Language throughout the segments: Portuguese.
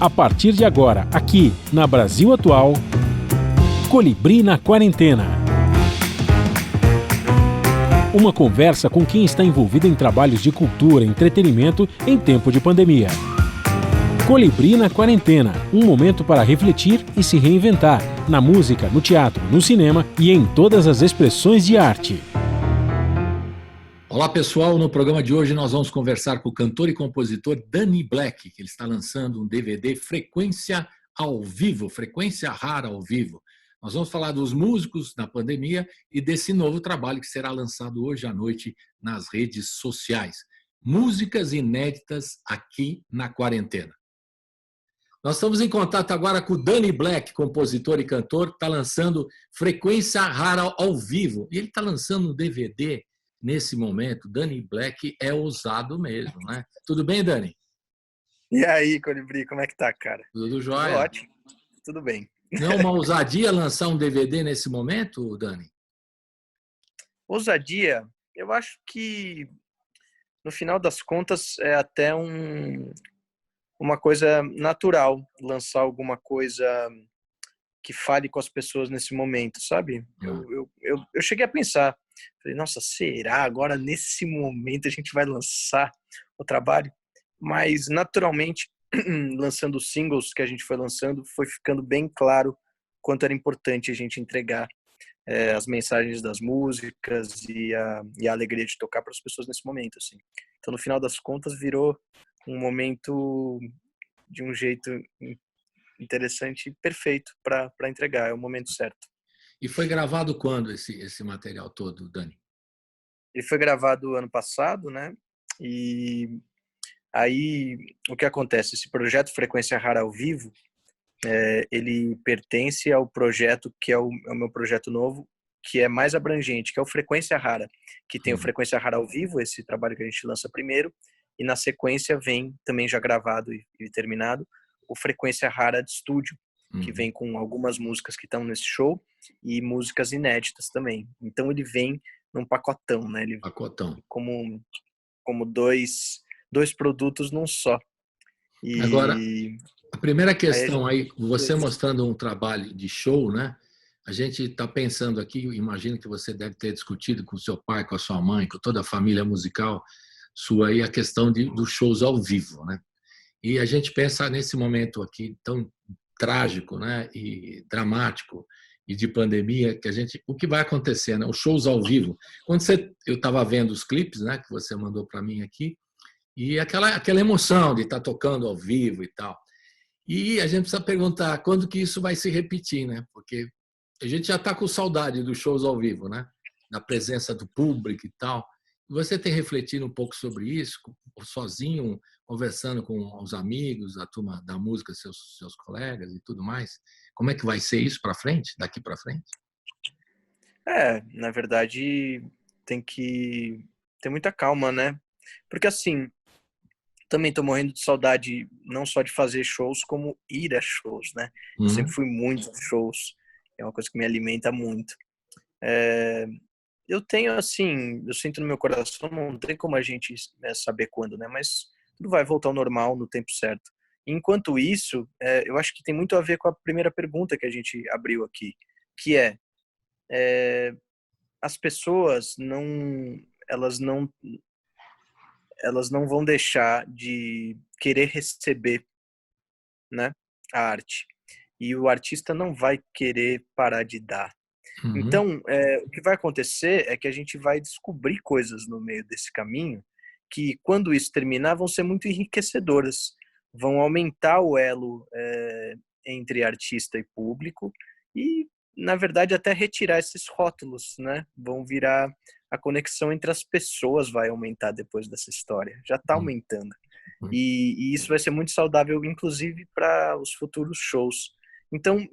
A partir de agora, aqui na Brasil Atual, Colibri na Quarentena. Uma conversa com quem está envolvido em trabalhos de cultura e entretenimento em tempo de pandemia. Colibri na Quarentena, um momento para refletir e se reinventar, na música, no teatro, no cinema e em todas as expressões de arte. Olá pessoal, no programa de hoje nós vamos conversar com o cantor e compositor Danny Black, que ele está lançando um DVD Frequência ao Vivo, Frequência Rara ao Vivo. Nós vamos falar dos músicos na pandemia e desse novo trabalho que será lançado hoje à noite nas redes sociais. Músicas inéditas aqui na quarentena. Nós estamos em contato agora com o Danny Black, compositor e cantor, que está lançando Frequência Rara ao Vivo. E ele está lançando um DVD nesse momento. Danny Black é ousado mesmo, né? Tudo bem, Danny? E aí, Colibri, como é que tá, cara? Tudo jóia? Ótimo, tudo bem. Não é uma ousadia lançar um DVD nesse momento, Danny? Ousadia, eu acho que, no final das contas, é até uma coisa natural lançar alguma coisa que fale com as pessoas nesse momento, sabe? Eu cheguei a pensar, falei, nossa, será agora nesse momento a gente vai lançar o trabalho? Mas naturalmente, lançando os singles que a gente foi lançando, foi ficando bem claro quanto era importante a gente entregar as mensagens das músicas e a alegria de tocar para as pessoas nesse momento, assim. Então, no final das contas, virou um momento de um jeito interessante e perfeito para entregar, é o momento certo. E foi gravado quando esse material todo, Danny? Ele foi gravado ano passado, né? E aí, o que acontece? Esse projeto Frequência Rara ao Vivo, ele pertence ao projeto que é o meu projeto novo, que é mais abrangente, que é o Frequência Rara, que tem o Frequência Rara ao Vivo, esse trabalho que a gente lança primeiro, e na sequência vem, também já gravado e terminado, o Frequência Rara de estúdio, que vem com algumas músicas que estão nesse show e músicas inéditas também. Então ele vem num pacotão, né? Ele Pacotão. Como dois produtos num só. E agora, a primeira questão aí, você mostrando um trabalho de show, né? A gente está pensando aqui, imagino que você deve ter discutido com o seu pai, com a sua mãe, com toda a família musical sua aí, a questão dos shows ao vivo, né? E a gente pensa nesse momento aqui tão trágico, né? E dramático e de pandemia, que o que vai acontecer, né? Os shows ao vivo. Eu estava vendo os clipes, né? Que você mandou para mim aqui, e aquela emoção de estar tocando ao vivo e tal. E a gente precisa perguntar quando que isso vai se repetir, né? Porque a gente já está com saudade dos shows ao vivo, né? Da presença do público e tal. Você tem refletido um pouco sobre isso, sozinho, conversando com os amigos, a turma da música, seus colegas e tudo mais? Como é que vai ser isso para frente, daqui para frente? Na verdade, tem que ter muita calma, né? Porque assim, também tô morrendo de saudade não só de fazer shows, como ir a shows, né? Eu sempre fui muito a shows, é uma coisa que me alimenta muito. Eu tenho assim, eu sinto no meu coração, não tem como a gente saber quando, né? Mas tudo vai voltar ao normal no tempo certo. Enquanto isso, eu acho que tem muito a ver com a primeira pergunta que a gente abriu aqui, que as pessoas elas não vão deixar de querer receber, né, a arte. E o artista não vai querer parar de dar. Então, o que vai acontecer é que a gente vai descobrir coisas no meio desse caminho que, quando isso terminar, vão ser muito enriquecedoras. Vão aumentar o elo entre artista e público e, na verdade, até retirar esses rótulos, né? Vão virar a conexão entre as pessoas, vai aumentar depois dessa história. Já está aumentando. E isso vai ser muito saudável, inclusive, para os futuros shows. Então,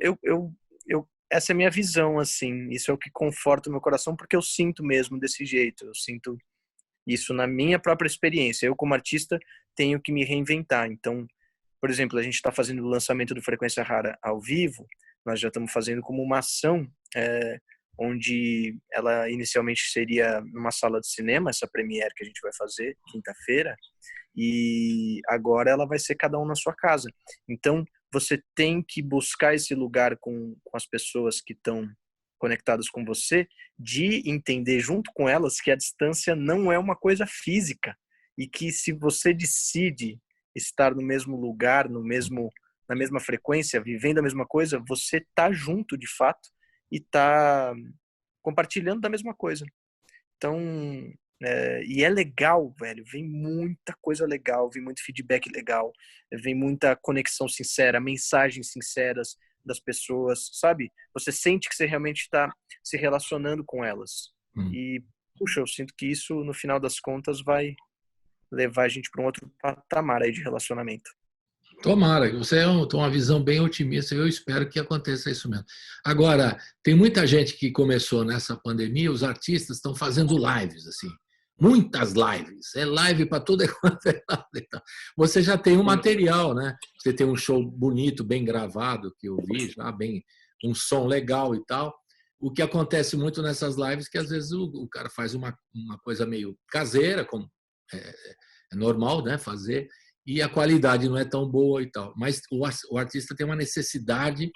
essa é a minha visão, assim. Isso é o que conforta o meu coração, porque eu sinto mesmo desse jeito. Eu sinto isso na minha própria experiência. Eu, como artista, tenho que me reinventar. Então, por exemplo, a gente está fazendo o lançamento do Frequência Rara ao vivo. Nós já estamos fazendo como uma ação onde ela inicialmente seria numa sala de cinema, essa premiere que a gente vai fazer quinta-feira, e agora ela vai ser cada um na sua casa. Então, você tem que buscar esse lugar com as pessoas que estão conectadas com você, de entender junto com elas que a distância não é uma coisa física, e que se você decide estar no mesmo lugar, na mesma frequência, vivendo a mesma coisa, você tá junto de fato e tá compartilhando da mesma coisa. Então, e é legal, velho, vem muita coisa legal, vem muito feedback legal, vem muita conexão sincera, mensagens sinceras das pessoas, sabe? Você sente que você realmente está se relacionando com elas. E, puxa, eu sinto que isso, no final das contas, vai levar a gente para um outro patamar aí de relacionamento. Tomara, você tem uma visão bem otimista, eu espero que aconteça isso mesmo. Agora, tem muita gente que começou nessa pandemia, os artistas estão fazendo lives, assim, muitas lives, é live para tudo quanto é lado. Você já tem um material, né? Você tem um show bonito, bem gravado, que eu vi, já bem, um som legal e tal. O que acontece muito nessas lives é que às vezes o cara faz uma coisa meio caseira, como é normal, né, fazer, e a qualidade não é tão boa e tal. Mas o artista tem uma necessidade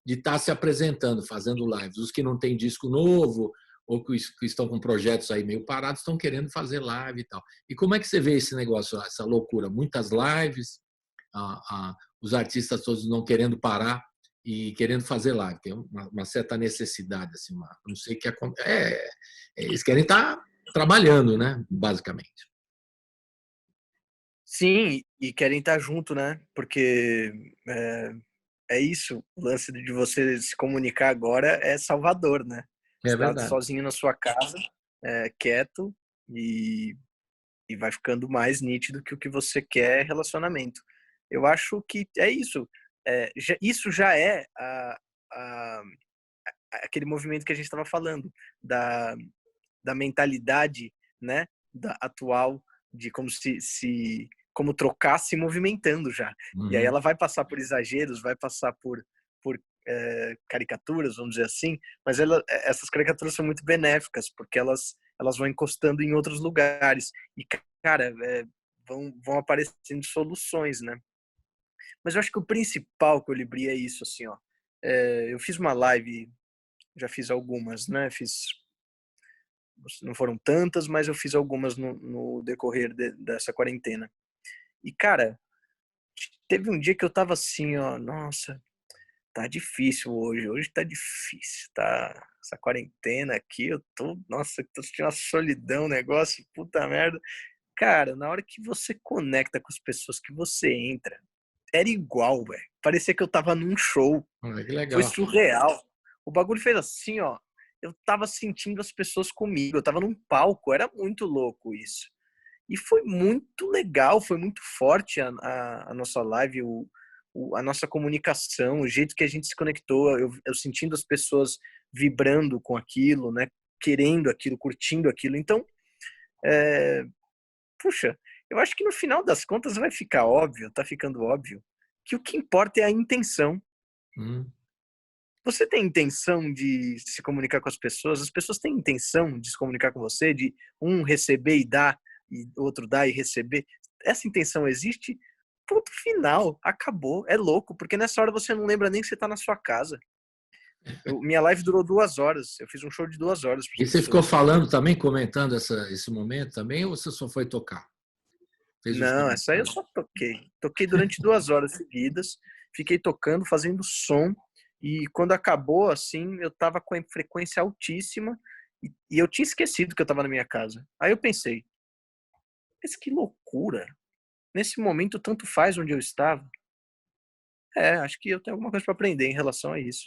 de estar se apresentando, fazendo lives. Os que não têm disco novo ou que estão com projetos aí meio parados estão querendo fazer live e tal. E como é que você vê esse negócio, essa loucura? Muitas lives, os artistas todos não querendo parar e querendo fazer live. Tem uma certa necessidade, assim, não sei o que acontece. Eles querem estar trabalhando, né, basicamente. Sim, e querem estar junto, né? Porque é isso, o lance de você se comunicar agora é salvador, né? É Você está verdade. sozinho na sua casa, quieto, e vai ficando mais nítido que o que você quer é relacionamento. Eu acho que é isso. Isso já é aquele movimento que a gente estava falando, da mentalidade, né, atual, de como trocar se movimentando já. E aí ela vai passar por exageros, vai passar por caricaturas, vamos dizer assim, mas essas caricaturas são muito benéficas, porque elas vão encostando em outros lugares. E, cara, vão aparecendo soluções, né? Mas eu acho que o principal, Colibri, é isso, assim, ó. Eu fiz uma live, já fiz algumas, né? Não foram tantas, mas eu fiz algumas no decorrer dessa quarentena. E, cara, teve um dia que eu tava assim, ó, nossa, tá difícil hoje tá difícil, tá? Essa quarentena aqui, nossa, tô sentindo uma solidão, negócio, puta merda. Cara, na hora que você conecta com as pessoas que você entra, era igual, velho. Parecia que eu tava num show. Que Foi legal. surreal. O bagulho fez assim, ó. Eu tava sentindo as pessoas comigo, eu tava num palco, era muito louco isso. E foi muito legal, foi muito forte a nossa live, a nossa comunicação, o jeito que a gente se conectou, eu sentindo as pessoas vibrando com aquilo, né? Querendo aquilo, curtindo aquilo. Então, puxa, eu acho que no final das contas vai ficar óbvio, tá ficando óbvio, que o que importa é a intenção. Você tem intenção de se comunicar com as pessoas têm intenção de se comunicar com você, de um receber e dar, e outro dar e receber. Essa intenção existe? Ponto final, acabou. É louco, porque nessa hora você não lembra nem que você tá na sua casa. Minha live durou 2 horas, eu fiz um show de 2 horas. E você ficou falando também, comentando esse momento também, ou você só foi tocar? Não, essa aí eu só toquei. Toquei durante 2 horas seguidas, fiquei tocando, fazendo som, e quando acabou, assim, eu tava com a frequência altíssima, e eu tinha esquecido que eu tava na minha casa. Aí eu pensei, mas que loucura! Nesse momento, tanto faz onde eu estava. Acho que eu tenho alguma coisa para aprender em relação a isso.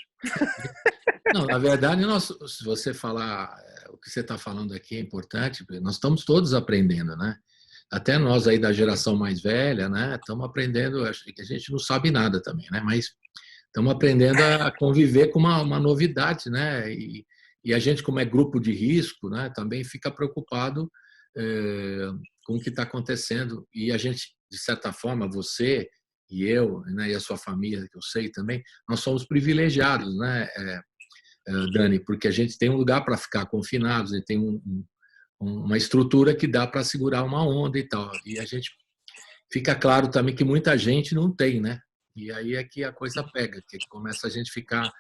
Não, na verdade, se você falar o que você está falando aqui é importante, porque nós estamos todos aprendendo, né? Até nós aí da geração mais velha, né? Estamos aprendendo, acho que a gente não sabe nada também, né? Mas estamos aprendendo a conviver com uma novidade, né? E a gente, como é grupo de risco, né? Também fica preocupado com o que está acontecendo. E a gente, de certa forma, você e eu, né? E a sua família, que eu sei também, nós somos privilegiados, né? Dani, porque a gente tem um lugar para ficar confinados, e tem uma estrutura que dá para segurar uma onda e tal. E a gente fica claro também que muita gente não tem, né? E aí é que a coisa pega, que começa a gente ficar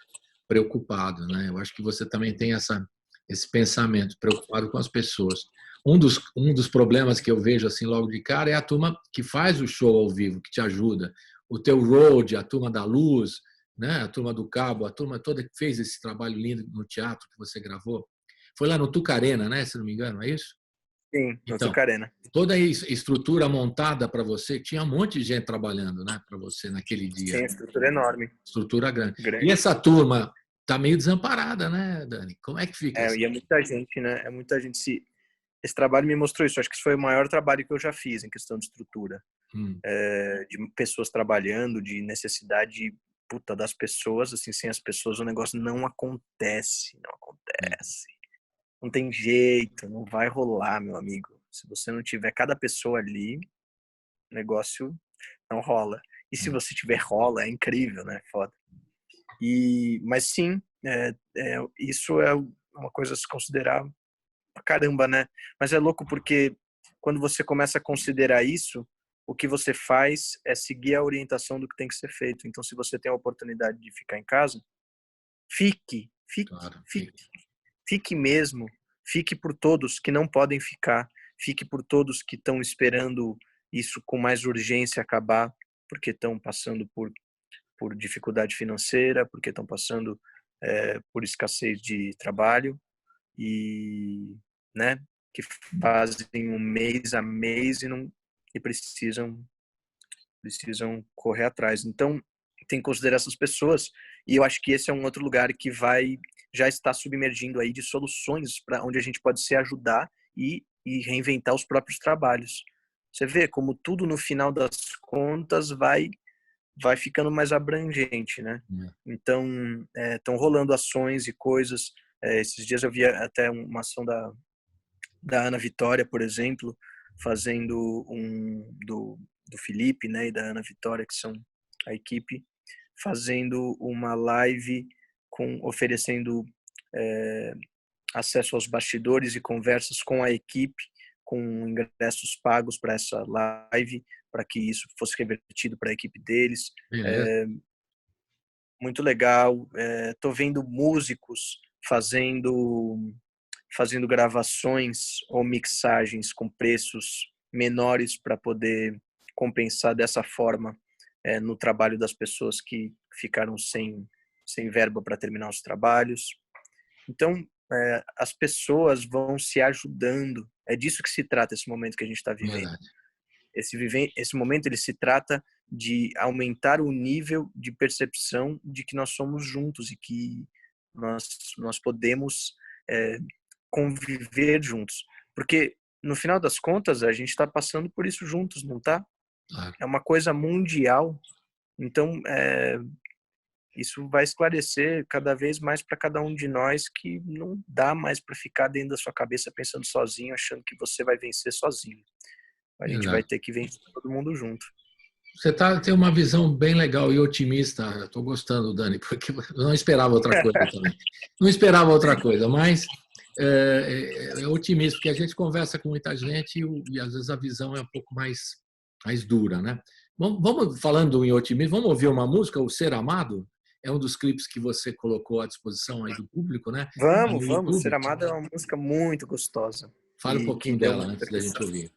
preocupado, né? Eu acho que você também tem esse pensamento, preocupado com as pessoas. Um dos problemas que eu vejo assim logo de cara é a turma que faz o show ao vivo, que te ajuda. O teu road, a turma da luz, né? A turma do cabo, a turma toda que fez esse trabalho lindo no teatro que você gravou. Foi lá no Tucarena, né? Se não me engano, é isso? Sim, no Então, Tucarena. toda a estrutura montada para você, tinha um monte de gente trabalhando, né, para você naquele dia. Sim, estrutura enorme. Estrutura grande. E essa turma tá meio desamparada, né, Dani? Como é que fica isso? E é muita gente, né? É muita gente. Esse trabalho me mostrou isso. Acho que esse foi o maior trabalho que eu já fiz em questão de estrutura. De pessoas trabalhando, de necessidade das pessoas. Assim, sem as pessoas o negócio não acontece. Não acontece. Não tem jeito, não vai rolar, meu amigo. Se você não tiver cada pessoa ali, o negócio não rola. E se você tiver, rola, é incrível, né? Foda. Mas sim, isso é uma coisa a se considerar pra caramba, né? Mas é louco porque quando você começa a considerar isso, o que você faz é seguir a orientação do que tem que ser feito. Então, se você tem a oportunidade de ficar em casa, fique mesmo. Fique por todos que não podem ficar. Fique por todos que estão esperando isso com mais urgência acabar, porque estão passando por dificuldade financeira, porque estão passando por escassez de trabalho e, né, que fazem um mês a mês e precisam correr atrás. Então, tem que considerar essas pessoas, e eu acho que esse é um outro lugar que já está submergindo aí de soluções para onde a gente pode se ajudar e reinventar os próprios trabalhos. Você vê como tudo no final das contas vai ficando mais abrangente, né? Então, estão rolando ações e coisas. Esses dias eu vi até uma ação da Ana Vitória, por exemplo, fazendo do Felipe, né, e da Ana Vitória, que são a equipe, fazendo uma live oferecendo acesso aos bastidores e conversas com a equipe, com ingressos pagos para essa live, para que isso fosse revertido para a equipe deles. Muito legal. Tô vendo músicos fazendo gravações ou mixagens com preços menores para poder compensar dessa forma no trabalho das pessoas que ficaram sem verba para terminar os trabalhos. Então, as pessoas vão se ajudando. É disso que se trata esse momento que a gente está vivendo. Esse momento ele se trata de aumentar o nível de percepção de que nós somos juntos e que nós podemos conviver juntos. Porque, no final das contas, a gente está passando por isso juntos, não está? É uma coisa mundial. Então, isso vai esclarecer cada vez mais para cada um de nós que não dá mais para ficar dentro da sua cabeça pensando sozinho, achando que você vai vencer sozinho. A gente vai ter que vencer todo mundo junto. Você tem uma visão bem legal e otimista. Estou gostando, Dani, porque eu não esperava outra coisa também. Não esperava outra coisa, mas é otimista, porque a gente conversa com muita gente e às vezes a visão é um pouco mais dura, né? Vamos falando em otimismo, vamos ouvir uma música, O Ser Amado? É um dos clipes que você colocou à disposição aí do público, né? Vamos. Ser Amado é uma música muito gostosa. Fala um pouquinho dela antes da gente ouvir.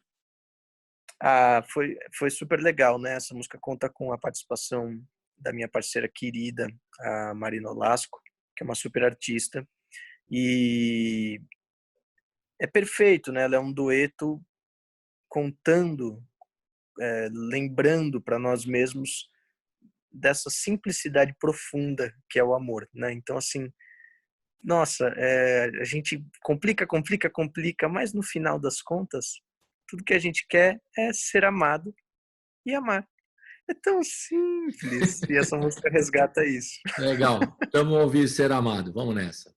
Foi super legal, né? Essa música conta com a participação da minha parceira querida, a Marina Olasco, que é uma super artista. E é perfeito, né? Ela é um dueto contando, lembrando para nós mesmos dessa simplicidade profunda que é o amor, né? Então, assim, nossa, a gente complica, mas no final das contas, tudo que a gente quer é ser amado e amar. É tão simples. E essa música resgata isso. Legal. Vamos ouvir Ser Amado. Vamos nessa.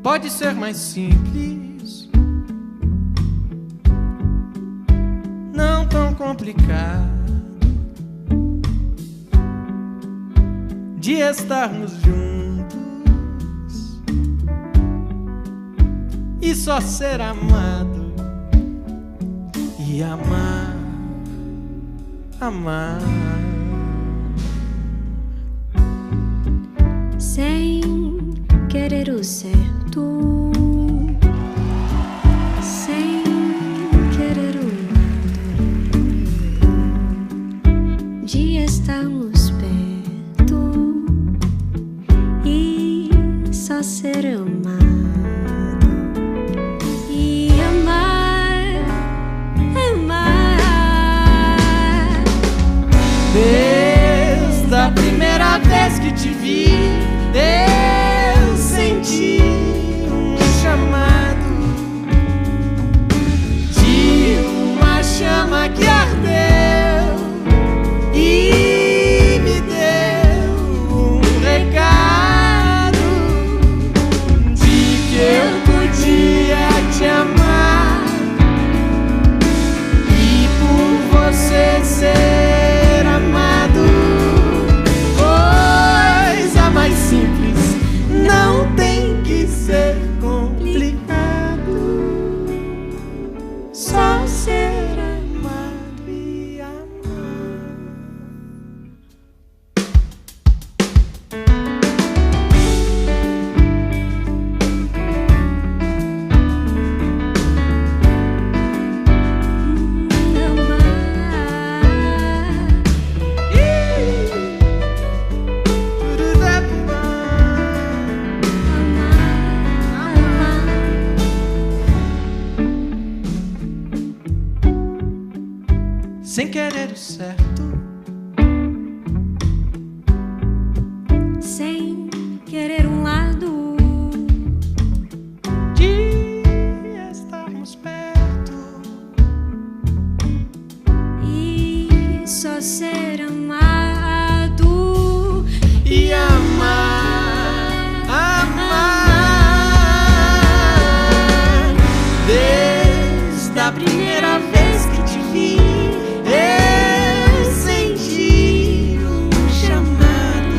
pode ser mais simples, não tão complicado de estarmos juntos e só ser amado e amar, amar. Sem querer o certo, sem querer o lado de estarmos perto e só ser amado e amar, amar. Desde a primeira vez que te vi, eu senti um chamado de uma chama que ardeu e me deu um recado de que eu podia te amar e por você ser amado. Coisa mais simples, não tem que ser complicado, só ser amado e amar. Sem querer o certo, Sem querer um lado de estarmos perto e só ser amado e amar, amar. Desde a primeira vez que te vi, eu senti um chamado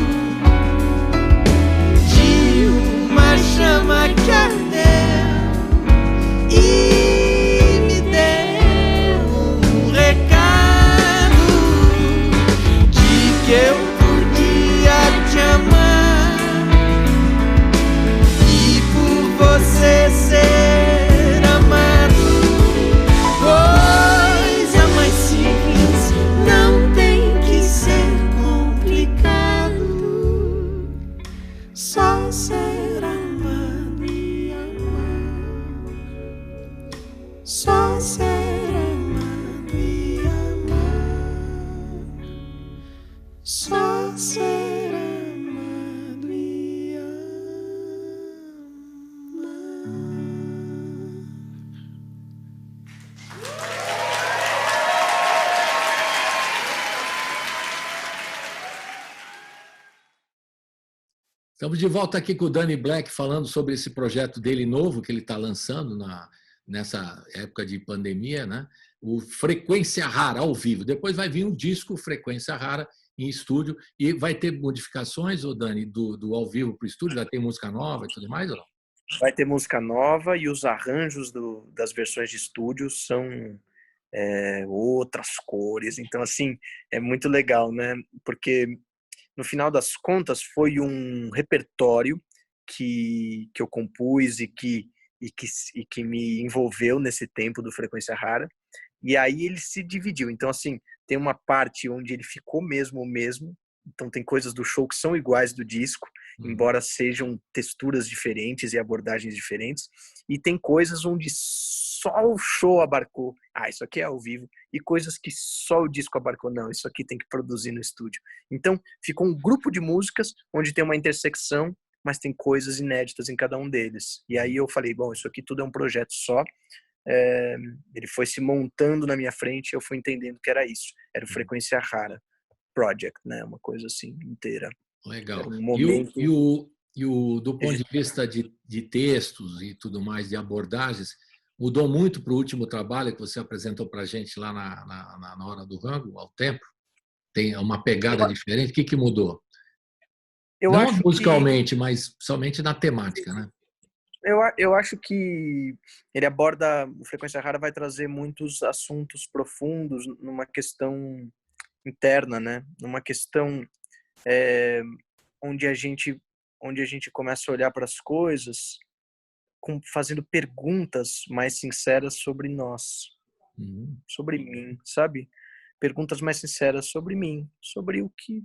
de uma chama que ardeu e me deu um recado de que eu podia te amar e por você ser amado. Coisa mais simples, não tem que ser complicado, só ser amado e amar, só ser amado e amar, só ser amado e amar. Estamos de volta aqui com o Danny Black falando sobre esse projeto dele novo que ele está lançando nessa época de pandemia, né? O Frequência Rara ao vivo. Depois vai vir um disco Frequência Rara em estúdio e vai ter modificações, ô Dani, do ao vivo para o estúdio? Vai ter música nova e tudo mais ou não? Vai ter música nova e os arranjos das versões de estúdio são outras cores. Então, assim, é muito legal, né? Porque no final das contas foi um repertório que eu compus e que me envolveu nesse tempo do Frequência Rara. E aí ele se dividiu. Então, assim, tem uma parte onde ele ficou mesmo. Então tem coisas do show que são iguais do disco, embora sejam texturas diferentes e abordagens diferentes. E tem coisas onde só o show abarcou. Ah, isso aqui é ao vivo. E coisas que só o disco abarcou. Não, isso aqui tem que produzir no estúdio. Então ficou um grupo de músicas onde tem uma intersecção, mas tem coisas inéditas em cada um deles. E aí eu falei, bom, isso aqui tudo é um projeto só. Ele foi se montando na minha frente e eu fui entendendo que era isso. Era o Frequência Rara Project, né? Uma coisa assim, inteira. Legal. Um momento... do ponto de vista de textos e tudo mais, de abordagens, mudou muito para o último trabalho que você apresentou para a gente lá na Hora do Rango, ao tempo? Tem uma pegada diferente? O que mudou? Eu Não acho musicalmente, mas somente na temática, né? eu acho que ele aborda, o Frequência Rara vai trazer muitos assuntos profundos numa questão interna, né? Numa questão onde a gente começa a olhar para as coisas fazendo perguntas mais sinceras sobre nós, sobre mim, sabe? Perguntas mais sinceras sobre mim, sobre o que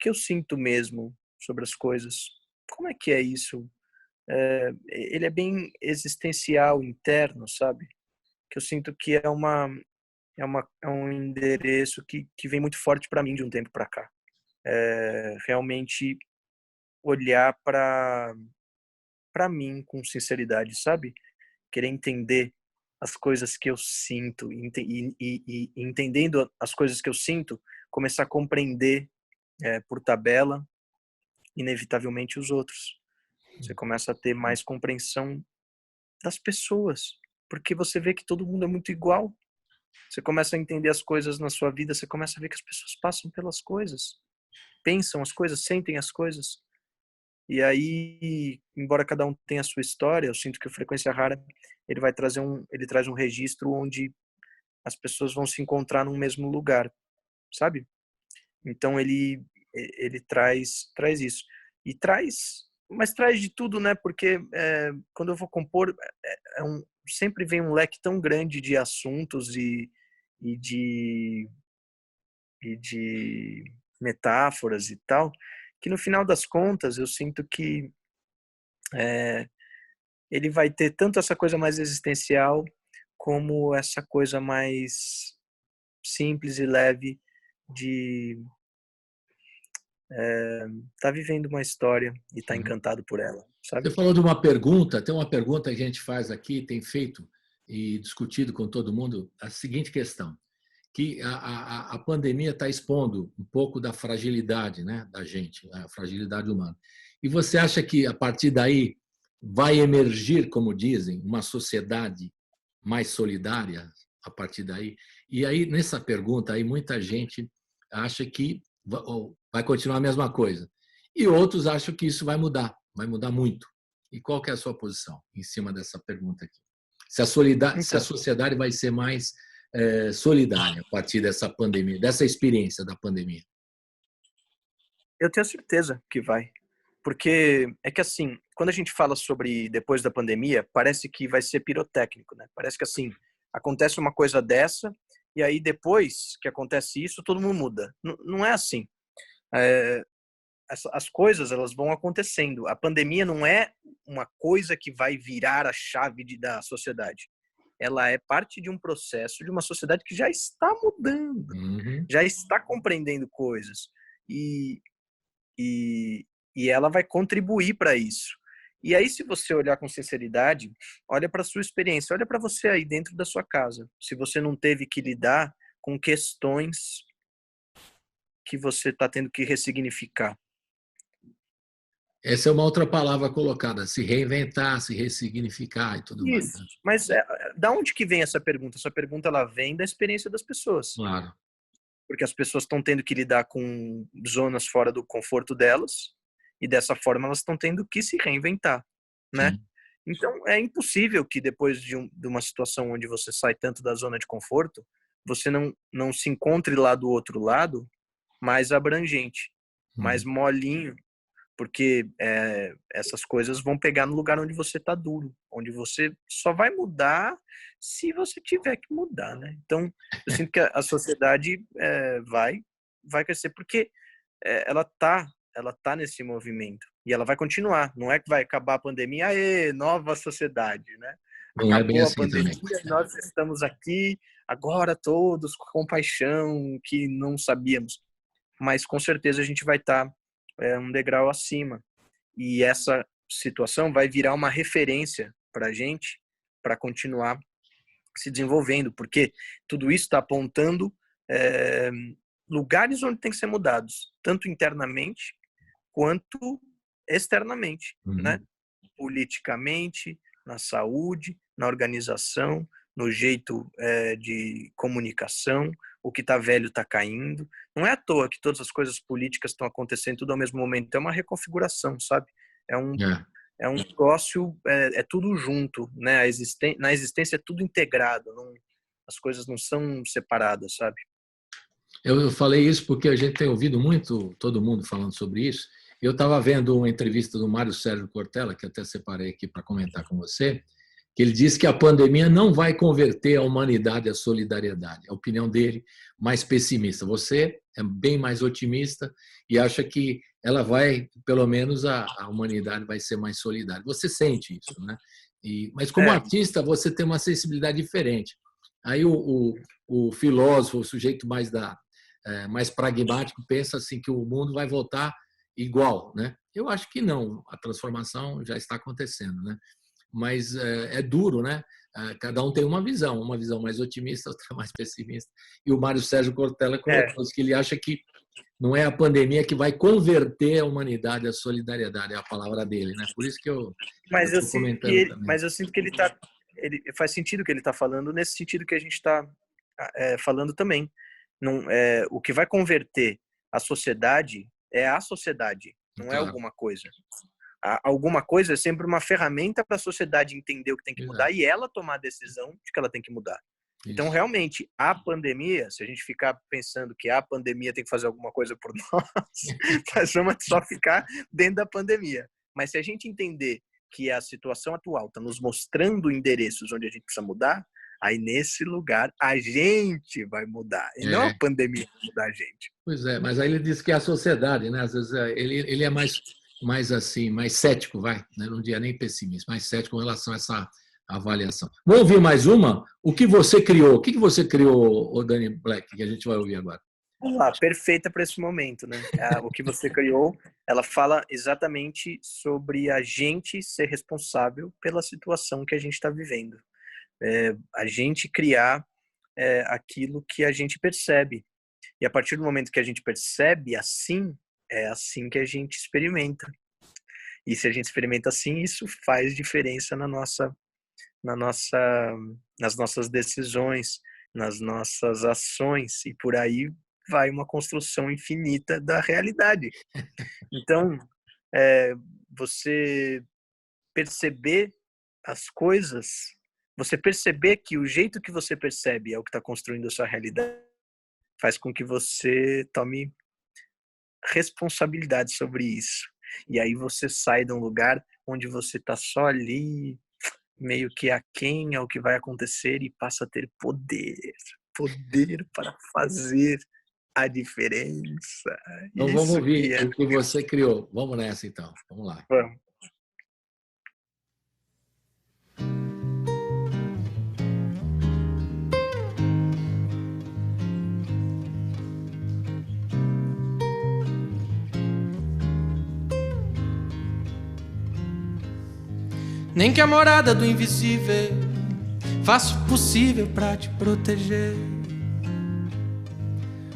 eu sinto mesmo sobre as coisas. Como é que é isso? Ele é bem existencial, interno, sabe? Que eu sinto que é um endereço que vem muito forte para mim de um tempo para cá. Realmente olhar para mim com sinceridade, sabe? Querer entender as coisas que eu sinto e entendendo as coisas que eu sinto, começar a compreender por tabela, inevitavelmente, os outros. Você começa a ter mais compreensão das pessoas, porque você vê que todo mundo é muito igual. Você começa a entender as coisas na sua vida, você começa a ver que as pessoas passam pelas coisas, pensam as coisas, sentem as coisas. E aí, embora cada um tenha a sua história, eu sinto que o Frequência Rara ele traz um registro onde as pessoas vão se encontrar num mesmo lugar, sabe? Então ele traz isso e mas traz de tudo, né? Porque quando eu vou compor sempre vem um leque tão grande de assuntos e de metáforas e tal, que no final das contas eu sinto que ele vai ter tanto essa coisa mais existencial como essa coisa mais simples e leve de tá vivendo uma história e tá encantado por ela, sabe? Você falou de uma pergunta, tem uma pergunta que a gente faz aqui, tem feito e discutido com todo mundo, a seguinte questão, que a pandemia está expondo um pouco da fragilidade, né, da gente, a fragilidade humana. E você acha que, a partir daí, vai emergir, como dizem, uma sociedade mais solidária a partir daí? E aí, nessa pergunta, aí muita gente acha que vai continuar a mesma coisa. E outros acham que isso vai mudar muito. E qual que é a sua posição em cima dessa pergunta aqui? Se a sociedade vai ser mais solidária a partir dessa pandemia, dessa experiência da pandemia? Eu tenho certeza que vai. Porque é que assim, quando a gente fala sobre depois da pandemia, parece que vai ser pirotécnico, né? Parece que assim, acontece uma coisa dessa e aí depois que acontece isso, todo mundo muda. Não é assim. As coisas, elas vão acontecendo. A pandemia não é uma coisa que vai virar a chave da sociedade. Ela é parte de um processo de uma sociedade que já está mudando, já está compreendendo coisas. E ela vai contribuir para isso. E aí, se você olhar com sinceridade, olha para a sua experiência, olha para você aí dentro da sua casa. Se você não teve que lidar com questões que você está tendo que ressignificar. Essa é uma outra palavra colocada, se reinventar, se ressignificar e tudo mais. Isso. Mas da onde que vem essa pergunta? Essa pergunta ela vem da experiência das pessoas. Claro. Porque as pessoas estão tendo que lidar com zonas fora do conforto delas e dessa forma elas estão tendo que se reinventar, né? Sim. Então é impossível que depois de uma situação onde você sai tanto da zona de conforto, você não se encontre lá do outro lado mais abrangente, mais molinho, porque essas coisas vão pegar no lugar onde você está duro, onde você só vai mudar se você tiver que mudar, né? Então, eu sinto que a sociedade vai crescer, porque ela tá nesse movimento, e ela vai continuar. Não é que vai acabar a pandemia, aê, nova sociedade, né? Não é bem assim a pandemia, também. nós estamos aqui, agora todos com compaixão, que não sabíamos. Mas, com certeza, a gente vai estar um degrau acima. E essa situação vai virar uma referência para a gente, para continuar se desenvolvendo, porque tudo isso está apontando lugares onde tem que ser mudados, tanto internamente quanto externamente, né? Politicamente, na saúde, na organização, no jeito de comunicação. O que está velho está caindo. Não é à toa que todas as coisas políticas estão acontecendo tudo ao mesmo momento. É uma reconfiguração, sabe? É um negócio, é tudo junto, né? Na existência é tudo integrado. As coisas não são separadas, sabe? Eu falei isso porque a gente tem ouvido muito todo mundo falando sobre isso. Eu estava vendo uma entrevista do Mário Sérgio Cortella, que até separei aqui para comentar com você, que ele disse que a pandemia não vai converter a humanidade à solidariedade. A opinião dele, mais pessimista. Você é bem mais otimista e acha que ela vai, pelo menos a humanidade vai ser mais solidária. Você sente isso, né? Mas como artista, você tem uma sensibilidade diferente. Aí o filósofo, o sujeito mais pragmático, pensa assim que o mundo vai voltar igual, né? Eu acho que não. A transformação já está acontecendo, né? Mas é duro, né? Cada um tem uma visão mais otimista, outra mais pessimista. E o Mário Sérgio Cortella colocou que ele acha que não é a pandemia que vai converter a humanidade à solidariedade, é a palavra dele, né? Por isso que eu estou comentando também. Mas eu sinto que faz sentido o que ele está falando, nesse sentido que a gente está falando também. Não, o que vai converter a sociedade é a sociedade, não é alguma coisa. Alguma coisa é sempre uma ferramenta para a sociedade entender o que tem que mudar e ela tomar a decisão de que ela tem que mudar. Isso. Então, realmente, a pandemia, se a gente ficar pensando que a pandemia tem que fazer alguma coisa por nós vamos só ficar dentro da pandemia. Mas se a gente entender que a situação atual está nos mostrando endereços onde a gente precisa mudar, aí nesse lugar a gente vai mudar. E não a pandemia vai mudar a gente. Pois é, mas aí ele diz que é a sociedade, né? Às vezes ele é mais assim, mais cético, né? Não diria nem pessimista, mais cético com relação a essa avaliação. Vamos ouvir mais uma? O que você criou? O que você criou, o Dani Black, que a gente vai ouvir agora? Vamos lá, perfeita para esse momento, né? O que você criou, ela fala exatamente sobre a gente ser responsável pela situação que a gente está vivendo. A gente criar aquilo que a gente percebe. E a partir do momento que a gente percebe assim, é assim que a gente experimenta. E se a gente experimenta assim, isso faz diferença nas nossas decisões, nas nossas ações, e por aí vai uma construção infinita da realidade. Então, você perceber as coisas, você perceber que o jeito que você percebe é o que está construindo a sua realidade, faz com que você tome responsabilidade sobre isso. E aí você sai de um lugar onde você está só ali, meio que aquém ao que vai acontecer, e passa a ter poder para fazer a diferença. Então vamos ouvir o que você criou. Vamos nessa então. Vamos lá. Vamos. Nem que a morada do invisível faça o possível pra te proteger.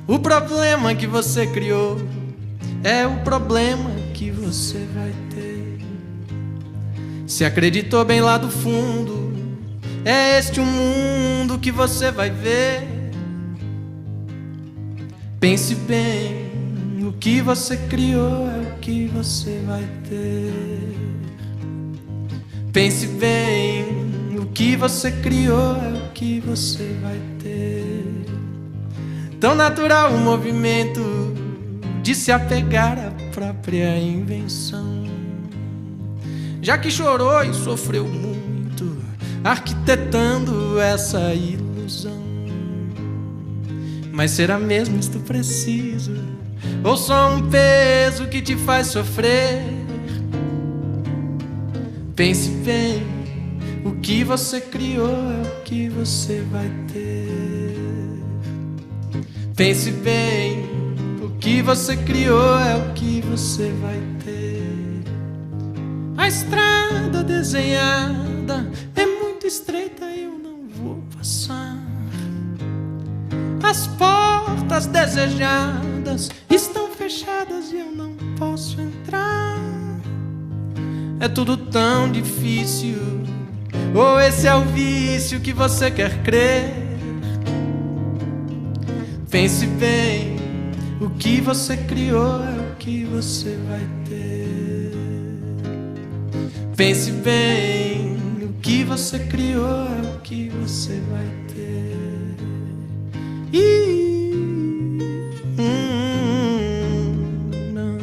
O problema que você criou é o problema que você vai ter. Se acreditou bem lá do fundo, é este o mundo que você vai ver. Pense bem, o que você criou é o que você vai ter. Pense bem, o que você criou é o que você vai ter. Tão natural o movimento de se apegar à própria invenção. Já que chorou e sofreu muito, arquitetando essa ilusão. Mas será mesmo isto preciso? Ou só um peso que te faz sofrer? Pense bem, o que você criou é o que você vai ter. Pense bem, o que você criou é o que você vai ter. A estrada desenhada é muito estreita e eu não vou passar. As portas desejadas estão fechadas e eu não posso entrar. é tudo tão difícil. Ou esse é o vício que você quer crer? Pense bem, o que você criou é o que você vai ter. Pense bem, o que você criou é o que você vai ter. Não.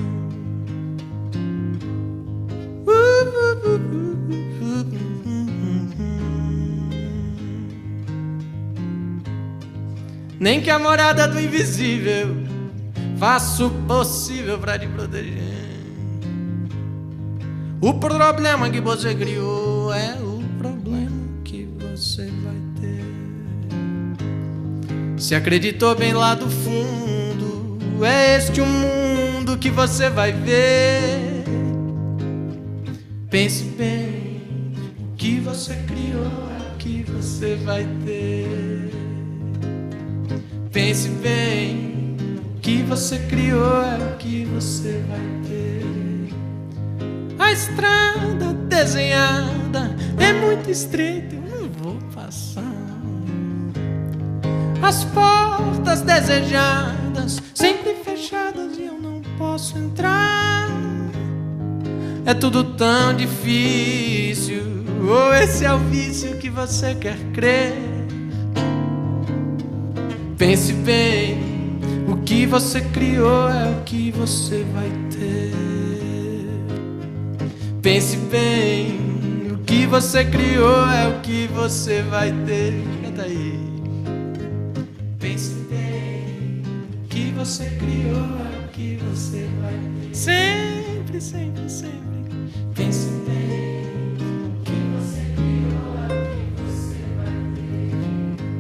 Nem que a morada do invisível faça o possível pra te proteger. O problema que você criou é o problema que você vai ter. Se acreditou bem lá do fundo, é este o mundo que você vai ver. Pense bem, o que você criou é o que você vai ter. Pense bem, o que você criou é o que você vai ter. A estrada desenhada é muito estreita, eu não vou passar. As portas desejadas sempre fechadas e eu não posso entrar. É tudo tão difícil, ou esse é o vício que você quer crer? Pense bem, o que você criou é o que você vai ter. Pense bem, o que você criou é o que você vai ter. Canta aí. Pense bem, o que você criou é o que você vai ter. Sempre, sempre, sempre. Pense bem, o que você criou é o que você vai ter.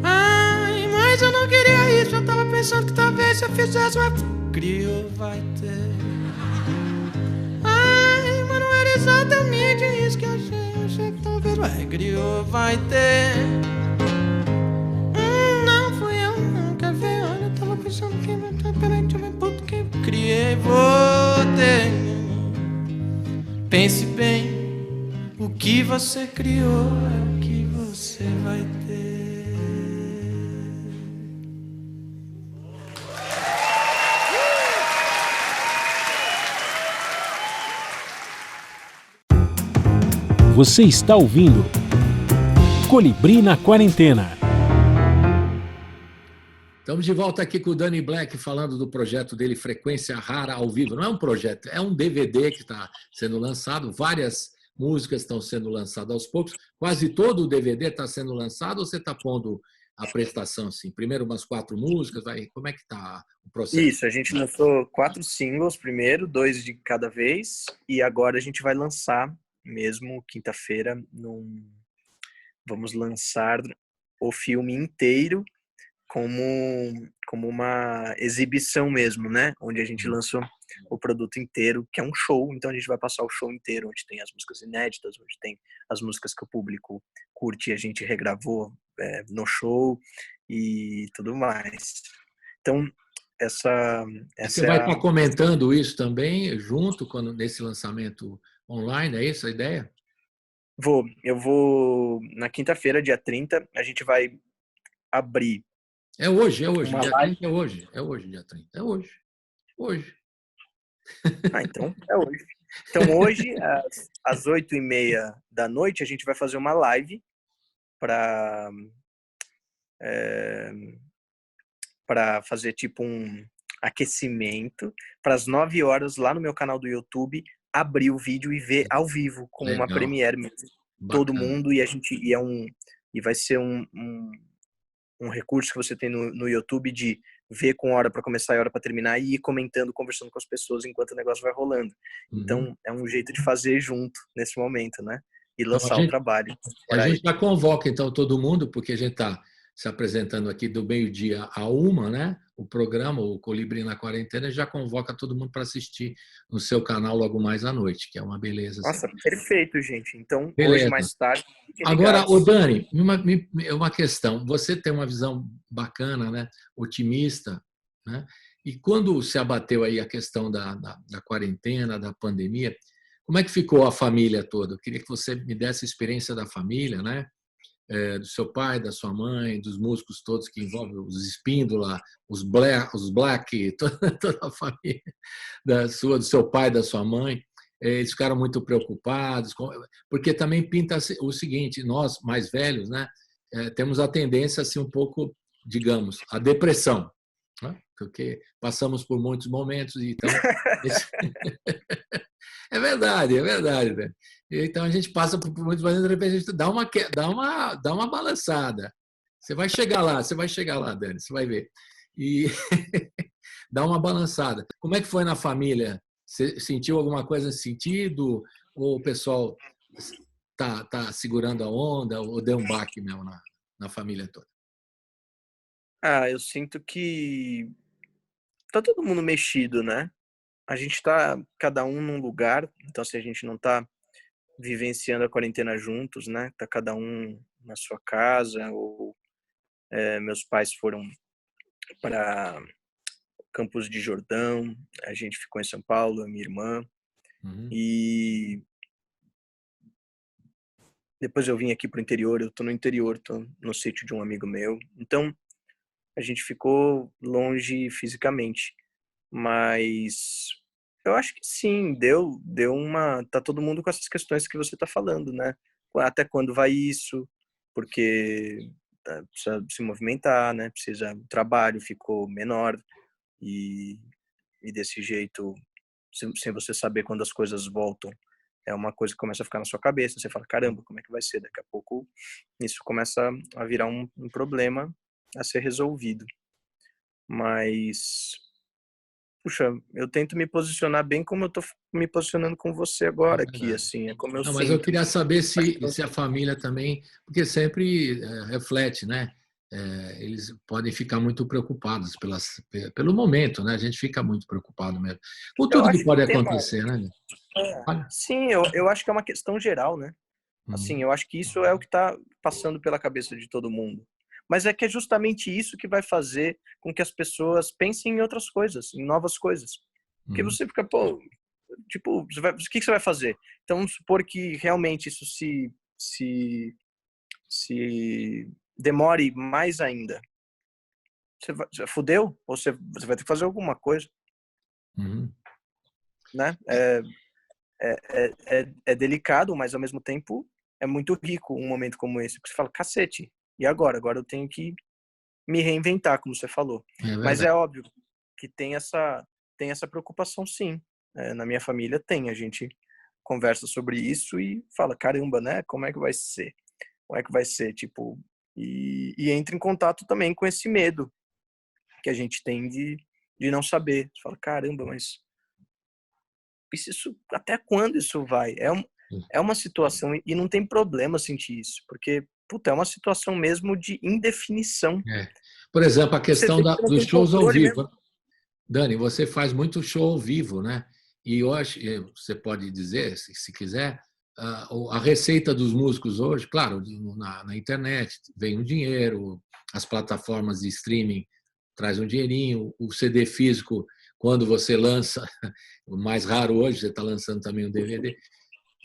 Ai, mas eu não queria isso, eu tava pensando que talvez se eu fizesse uma... Criou, vai ter. Ai, mas não era exatamente isso que eu achei que talvez... Ué, criou, vai ter. Não fui eu, não, quer ver? Olha, eu tava pensando que... Peraí, deixa eu ver, puto, que criei, vou ter. Pense bem, o que você criou é o que você vai ter. Você está ouvindo Colibri na Quarentena. Estamos de volta aqui com o Danny Black falando do projeto dele, Frequência Rara ao Vivo. Não é um projeto, é um DVD que está sendo lançado. Várias músicas estão sendo lançadas aos poucos. Quase todo o DVD está sendo lançado ou você está pondo a prestação assim? Primeiro umas 4 músicas, vai. Como é que está o processo? Isso, a gente lançou 4 singles primeiro, 2 de cada vez. E agora a gente vai lançar mesmo quinta-feira. Vamos lançar o filme inteiro como uma exibição mesmo, né? Onde a gente lançou o produto inteiro, que é um show. Então a gente vai passar o show inteiro, onde tem as músicas inéditas, onde tem as músicas que o público curte e a gente regravou no show e tudo mais. Então Você vai estar comentando isso também junto nesse lançamento online, é isso a ideia? Eu vou na quinta-feira, dia 30, a gente vai abrir. É hoje. Dia live. 30 é hoje. É hoje, dia 30. É hoje. Hoje. Ah, então é hoje. Então hoje, às 8h30 da noite, a gente vai fazer uma live para fazer tipo um aquecimento para as 9 horas lá no meu canal do YouTube abrir o vídeo e ver ao vivo como uma premiere mesmo. Todo mundo e vai ser um recurso que você tem no YouTube de ver com hora para começar e hora para terminar e ir comentando, conversando com as pessoas enquanto o negócio vai rolando. Então é um jeito de fazer junto nesse momento, né? E lançar o trabalho. A gente já convoca então todo mundo, porque a gente está se apresentando aqui do meio-dia a 1, né? O programa, o Colibri na Quarentena, já convoca todo mundo para assistir no seu canal logo mais à noite, que é uma beleza. Nossa, perfeito, gente. Então, beleza. Hoje mais tarde... Agora, ô Dani, uma questão. Você tem uma visão bacana, né? Otimista, né? E quando se abateu aí a questão da quarentena, da pandemia, Como é que ficou a família toda? Eu queria que você me desse a experiência da família, né? Do seu pai, da sua mãe, dos músicos todos que envolvem os Espíndola, os Black, toda a família do seu pai, da sua mãe. Eles ficaram muito preocupados, porque também pinta o seguinte: nós mais velhos, né, temos a tendência assim um pouco, digamos, a depressão, né? Porque passamos por muitos momentos, então é verdade, é verdade, né? Então a gente passa por muitos momentos, de repente a gente dá uma balançada. Você vai chegar lá, Dani, você vai ver. E dá uma balançada. Como é que foi na família? Você sentiu alguma coisa nesse sentido? Ou o pessoal tá segurando a onda? Ou deu um baque mesmo na família toda? Eu sinto que tá todo mundo mexido, né? A gente tá cada um num lugar, então se a gente não tá vivenciando a quarentena juntos, né? Tá cada um na sua casa, ou meus pais foram para Campos de Jordão, a gente ficou em São Paulo, a minha irmã, Uhum. e depois eu vim aqui pro interior, eu tô no interior, tô no sítio de um amigo meu, então a gente ficou longe fisicamente, mas eu acho que sim, deu uma, tá todo mundo com essas questões que você tá falando, né? Até quando vai isso? Porque precisa se movimentar, né? Precisa, o trabalho ficou menor e, e desse jeito, sem você saber quando as coisas voltam, é uma coisa que começa a ficar na sua cabeça. Você fala, caramba, como é que vai ser? Daqui a pouco isso começa a virar um problema a ser resolvido. Mas, puxa, eu tento me posicionar bem como eu tô me posicionando com você É agora aqui, verdade. assim, é como eu Não, mas eu sinto. queria saber Acho que se a família também, porque sempre reflete, né? Eles podem ficar muito preocupados pelo momento, né? A gente fica muito preocupado mesmo. Com eu tudo que acho que pode tem acontecer, né? Olha. sim, eu acho que é uma questão geral, né? Assim, Uhum. eu acho que isso é o que está passando pela cabeça de todo mundo. Mas é que é justamente isso que vai fazer com que as pessoas pensem em outras coisas, em novas coisas. Porque Uhum. você fica, pô, tipo, o que você vai fazer? Então, vamos supor que realmente isso se demore mais ainda. Você fudeu? Ou você vai ter que fazer alguma coisa, Uhum. né? É delicado, mas ao mesmo tempo é muito rico um momento como esse. Porque você fala, cacete, e agora? Agora eu tenho que me reinventar, como você falou. É Mas verdade. é óbvio que tem essa preocupação, sim. Na minha família tem. A gente conversa sobre isso e fala, caramba, né? Como é que vai ser? Como é que vai ser? Tipo, e entra em contato também com esse medo que a gente tem de não saber. Você fala, caramba, mas isso, até quando isso vai? É uma situação, e não tem problema sentir isso, porque, puta, é uma situação mesmo de indefinição. É. Por exemplo, a Você questão vê que você não dos tem shows ao controle mesmo. vivo. Dani, você faz muito show ao vivo, né? E hoje, você pode dizer, se quiser, a receita dos músicos hoje, claro, na internet vem o dinheiro, as plataformas de streaming trazem um dinheirinho, o CD físico, quando você lança, o mais raro hoje, você está lançando também um DVD,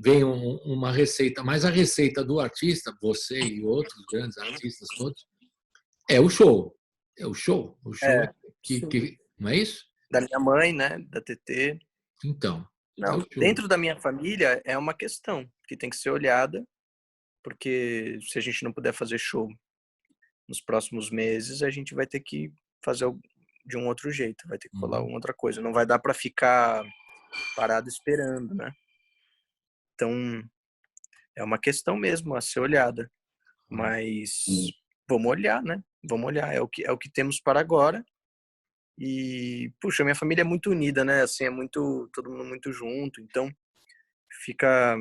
vem uma receita, mas a receita do artista, você e outros grandes artistas todos, é o show. É o show. O show É, sim. não é isso? Da minha mãe, né, da TT. Então, é Não, o show. dentro da minha família é uma questão que tem que ser olhada, porque se a gente não puder fazer show nos próximos meses, a gente vai ter que fazer de um outro jeito, vai ter que colar Uhum. alguma outra coisa. Não vai dar para ficar parado esperando, né? Então, é uma questão mesmo a ser olhada. Mas vamos olhar, né? Vamos olhar. É o que temos para agora. E, puxa, minha família é muito unida, né? Assim, é muito, todo mundo muito junto. Então, fica,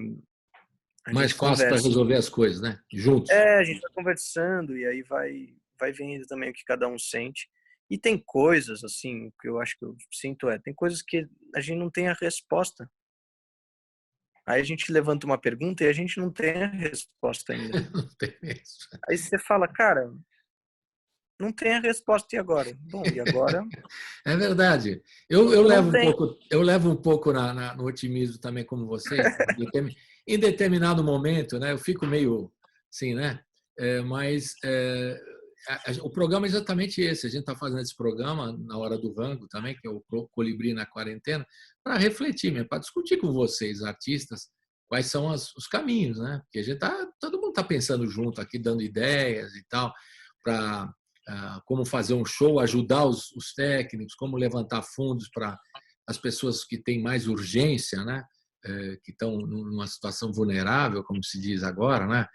a Mais gente fácil para conversa. resolver as coisas, né? Juntos. A gente vai conversando e aí vai vendo também o que cada um sente. E tem coisas, assim, que eu acho que eu sinto tem coisas que a gente não tem a resposta. Aí a gente levanta uma pergunta e a gente não tem a resposta ainda. Não tem mesmo. Aí você fala, cara, não tem a resposta. E agora? Bom, e agora? É verdade. Eu levo um pouco no otimismo também, como você. Em determinado momento, né? Eu fico meio assim, né? O programa é exatamente esse. A gente está fazendo esse programa na Hora do Rango também, que é o Colibri na Quarentena, para refletir mesmo, para discutir com vocês, artistas, quais são os caminhos, né? Porque todo mundo está pensando junto aqui, dando ideias e tal, para como fazer um show, ajudar os técnicos, como levantar fundos para as pessoas que têm mais urgência, né? Que estão numa situação vulnerável, como se diz agora, né?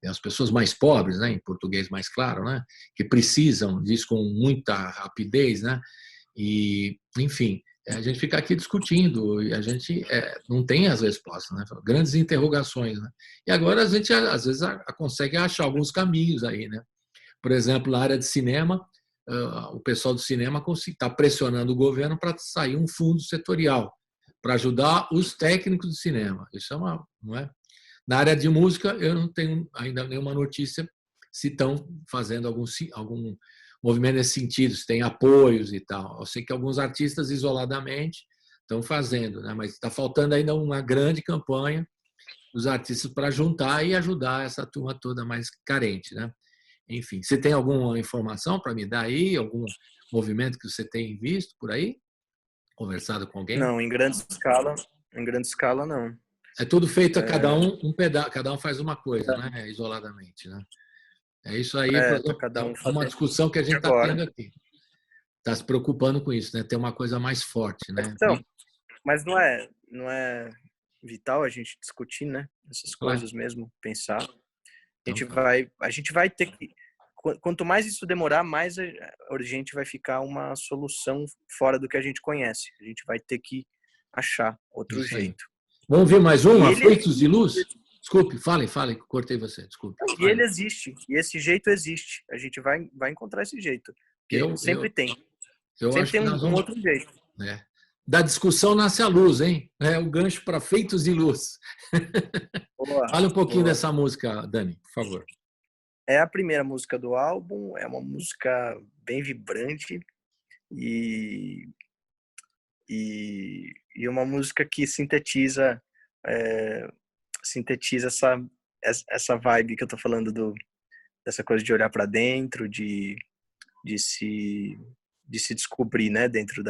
As pessoas mais pobres, né? Em português mais claro, né? Que precisam disso com muita rapidez, né? E, enfim, a gente fica aqui discutindo e a gente não tem as respostas, né? Grandes interrogações, né? E agora a gente, às vezes, consegue achar alguns caminhos aí, né? Por exemplo, na área de cinema, o pessoal do cinema está pressionando o governo para sair um fundo setorial para ajudar os técnicos de cinema. Isso não é? Na área de música, eu não tenho ainda nenhuma notícia se estão fazendo algum movimento nesse sentido, se tem apoios e tal. Eu sei que alguns artistas isoladamente estão fazendo, né? Mas está faltando ainda uma grande campanha dos artistas para juntar e ajudar essa turma toda mais carente, né? Enfim, você tem alguma informação para me dar aí? Algum movimento que você tem visto por aí? Conversado com alguém? Não, em grande escala não. É tudo feito a cada um pedaço, cada um faz uma coisa, né? Isoladamente, né? É isso aí, cada um uma discussão que a gente está tendo aqui. Está se preocupando com isso, né? Ter uma coisa mais forte, né? Então, mas não é vital a gente discutir, né? Essas coisas mesmo, pensar. A gente vai ter que, quanto mais isso demorar, mais urgente vai ficar uma solução fora do que a gente conhece. A gente vai ter que achar outro jeito. Vamos ver mais um, Aflitos de Luz? Desculpe, fale, cortei você, desculpe. E ele existe, e esse jeito existe. A gente vai encontrar esse jeito. Sempre tem. Sempre tem um outro jeito. Da discussão nasce a luz, hein? É o gancho para Feitos de Luz. Fale um pouquinho dessa música, Dani, por favor. É a primeira música do álbum, é uma música bem vibrante e uma música que sintetiza essa vibe que eu tô falando dessa coisa de olhar para dentro, de se descobrir, né, dentro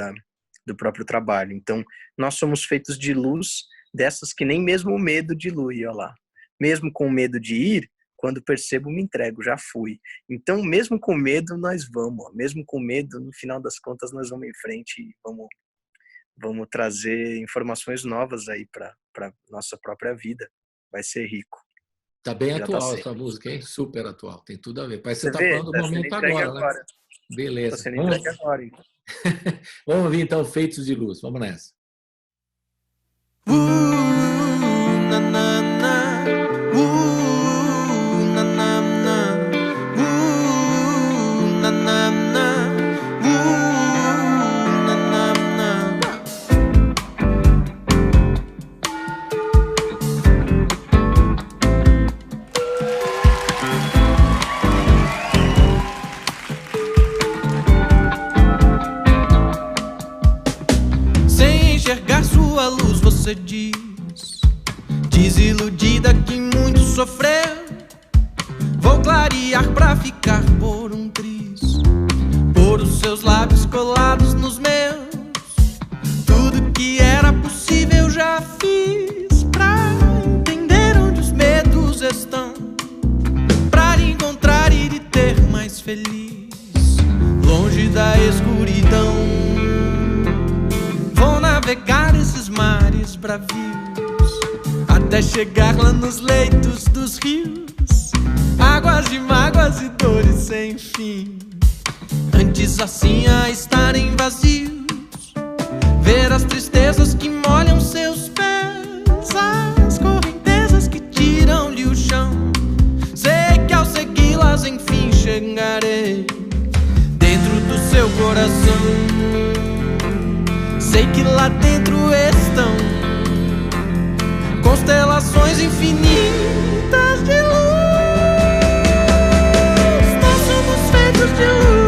do próprio trabalho. Então, nós somos feitos de luz, dessas que nem mesmo o medo dilui, olha lá. Mesmo com medo de ir, quando percebo, me entrego, já fui. Então, mesmo com medo, nós vamos. Mesmo com medo, no final das contas, nós vamos em frente e vamos trazer informações novas aí para nossa própria vida. Vai ser rico. Tá bem atual essa música, hein? Super atual. Tem tudo a ver. Parece que você está falando do momento agora, né? Beleza. Tá sendo entregue agora, então. Vamos ouvir, então, Feitos de Luz. Vamos nessa. Na, na, na. Na, na, na. Na, na, na. Na, na, na. Sem enxergar sua luz, você diz, desiludida que muito sofreu. Vou clarear pra ficar por um triz, pôr os seus lábios colados nos meus. Tudo que era possível já fiz, pra entender onde os medos estão, pra lhe encontrar e lhe ter mais feliz, longe da escuridão. Vou navegar esses mares bravios, até chegar lá nos leitos dos rios, águas de mágoas e dores sem fim. Antes assim a estarem vazios, ver as tristezas que molham seus pés, as correntezas que tiram-lhe o chão. Sei que ao segui-las enfim chegarei dentro do seu coração. Sei que lá dentro estão constelações infinitas de luz. Nós somos feitos de luz.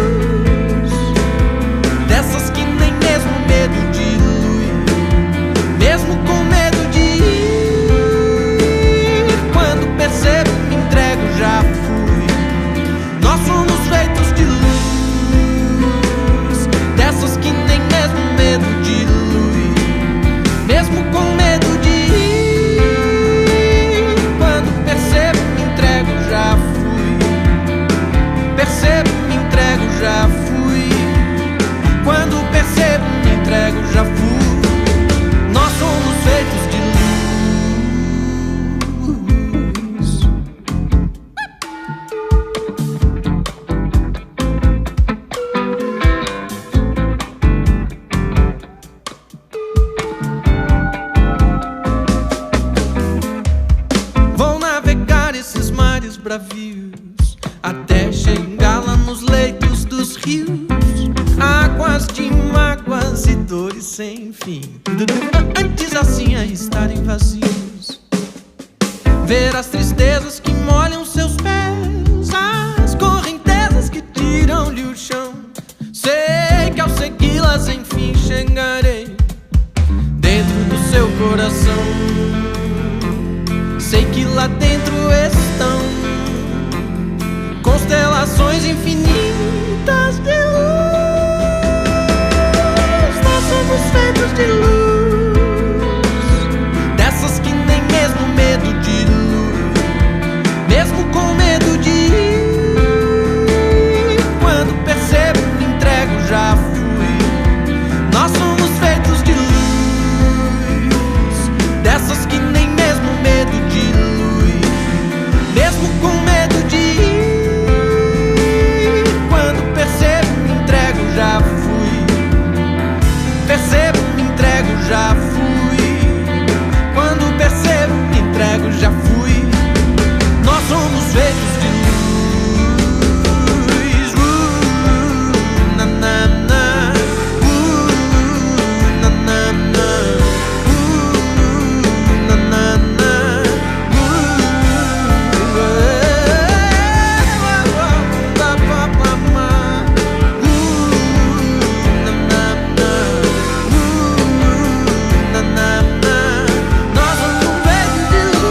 vários bravios, até chegar lá nos leitos dos rios, águas de mágoas e dores sem fim. Antes assim a estarem vazios, ver as tristezas que molham seus pés, as correntezas que tiram-lhe o chão. Sei que ao segui-las enfim chegarei dentro do seu coração. Sei que lá dentro estão constelações infinitas de luz. Nós somos feitos de luz, dessas que nem mesmo medo de luz, mesmo com medo de ir, quando percebo me entrego já fui. Nós somos feitos de luz, dessas que nem mesmo medo de luz, mesmo com medo de ir, quando percebo me entrego já fui. Percebo me entrego já fui, quando percebo me entrego já fui. Nós somos feitos de luz, na na na, na na na, na na na, pa pa pa pa, na na na, na na na. Nós somos feitos de luz.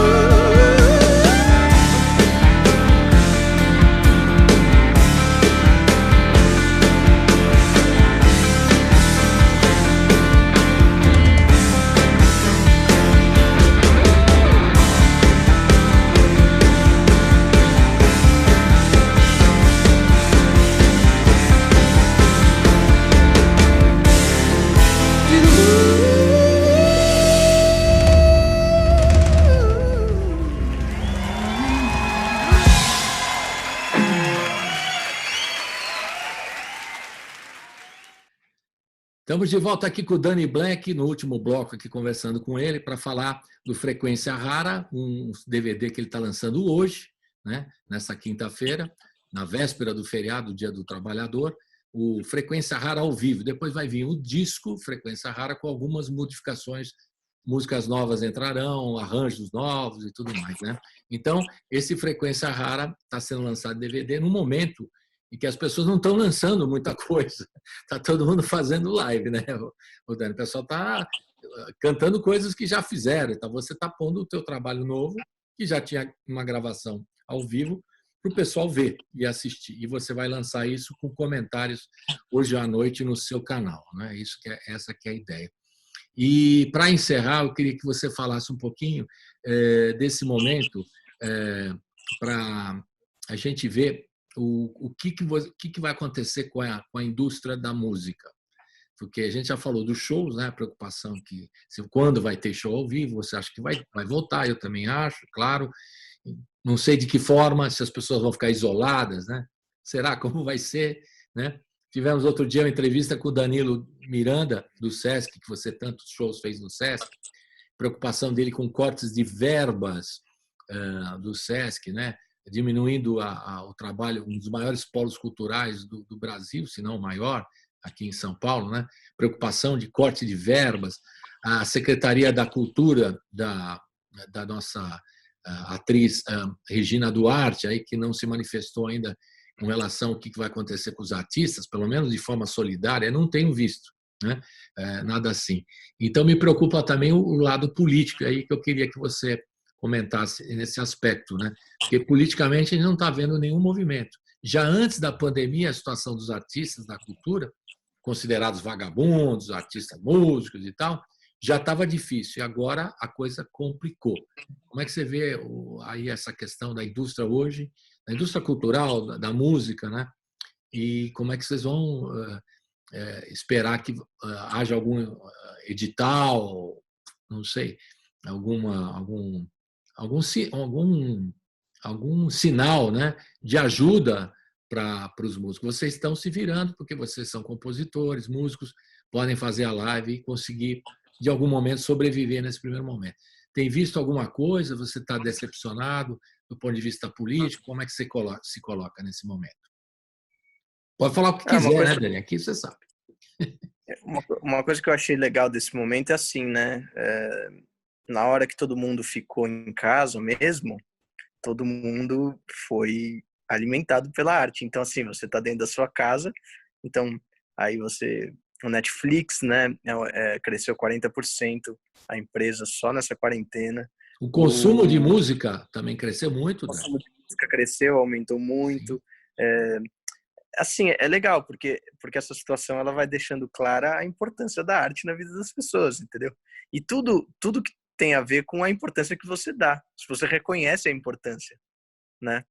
Estamos de volta aqui com o Danny Black, no último bloco aqui conversando com ele, para falar do Frequência Rara, um DVD que ele está lançando hoje, né, nessa quinta-feira, na véspera do feriado, Dia do Trabalhador, o Frequência Rara ao vivo. Depois vai vir o disco Frequência Rara com algumas modificações, músicas novas entrarão, arranjos novos e tudo mais, né? Então, esse Frequência Rara está sendo lançado em DVD no momento em que as pessoas não estão lançando muita coisa. Está todo mundo fazendo live, né, o Dani? O pessoal está cantando coisas que já fizeram. Então, você está pondo o teu trabalho novo, que já tinha uma gravação ao vivo, para o pessoal ver e assistir. E você vai lançar isso com comentários hoje à noite no seu canal, né? Essa que é a ideia. E, para encerrar, eu queria que você falasse um pouquinho desse momento para a gente ver o que vai acontecer com a indústria da música. Porque a gente já falou dos shows, né? A preocupação que quando vai ter show ao vivo, você acha que vai voltar? Eu também acho, claro. Não sei de que forma, se as pessoas vão ficar isoladas, né? Será? Como vai ser, né? Tivemos outro dia uma entrevista com o Danilo Miranda, do Sesc, que você tantos shows fez no Sesc. Preocupação dele com cortes de verbas do Sesc, né? Diminuindo o trabalho, um dos maiores polos culturais do Brasil, se não o maior, aqui em São Paulo, né? Preocupação de corte de verbas. A Secretaria da Cultura da nossa atriz Regina Duarte, aí, que não se manifestou ainda com relação ao que vai acontecer com os artistas, pelo menos de forma solidária, não tenho visto, né? Nada assim. Então, me preocupa também o lado político, aí que eu queria que você comentasse nesse aspecto, né? Porque politicamente a gente não está vendo nenhum movimento. Já antes da pandemia, a situação dos artistas da cultura, considerados vagabundos, artistas músicos e tal, já estava difícil. E agora a coisa complicou. Como é que você vê aí essa questão da indústria hoje, da indústria cultural, da música, né? E como é que vocês vão esperar que haja algum edital, não sei, algum sinal, né, de ajuda para os músicos? Vocês estão se virando porque vocês são compositores, músicos, podem fazer a live e conseguir, de algum momento, sobreviver nesse primeiro momento. Tem visto alguma coisa? Você está decepcionado? do ponto de vista político? Como é que você se coloca nesse momento? Pode falar o que Uma quiser, coisa, né, Dani? Aqui você sabe. uma coisa que eu achei legal desse momento é assim, né? Na hora que todo mundo ficou em casa mesmo, todo mundo foi alimentado pela arte. Então, assim, você está dentro da sua casa, então aí o Netflix, né, cresceu 40% a empresa só nessa quarentena. O consumo de O música também cresceu muito, Dani. consumo de música cresceu, aumentou Sim. muito. Assim, é legal, porque essa situação ela vai deixando clara a importância da arte na vida das pessoas, entendeu? E tudo que tem a ver com a importância que você dá, se você reconhece a importância, né?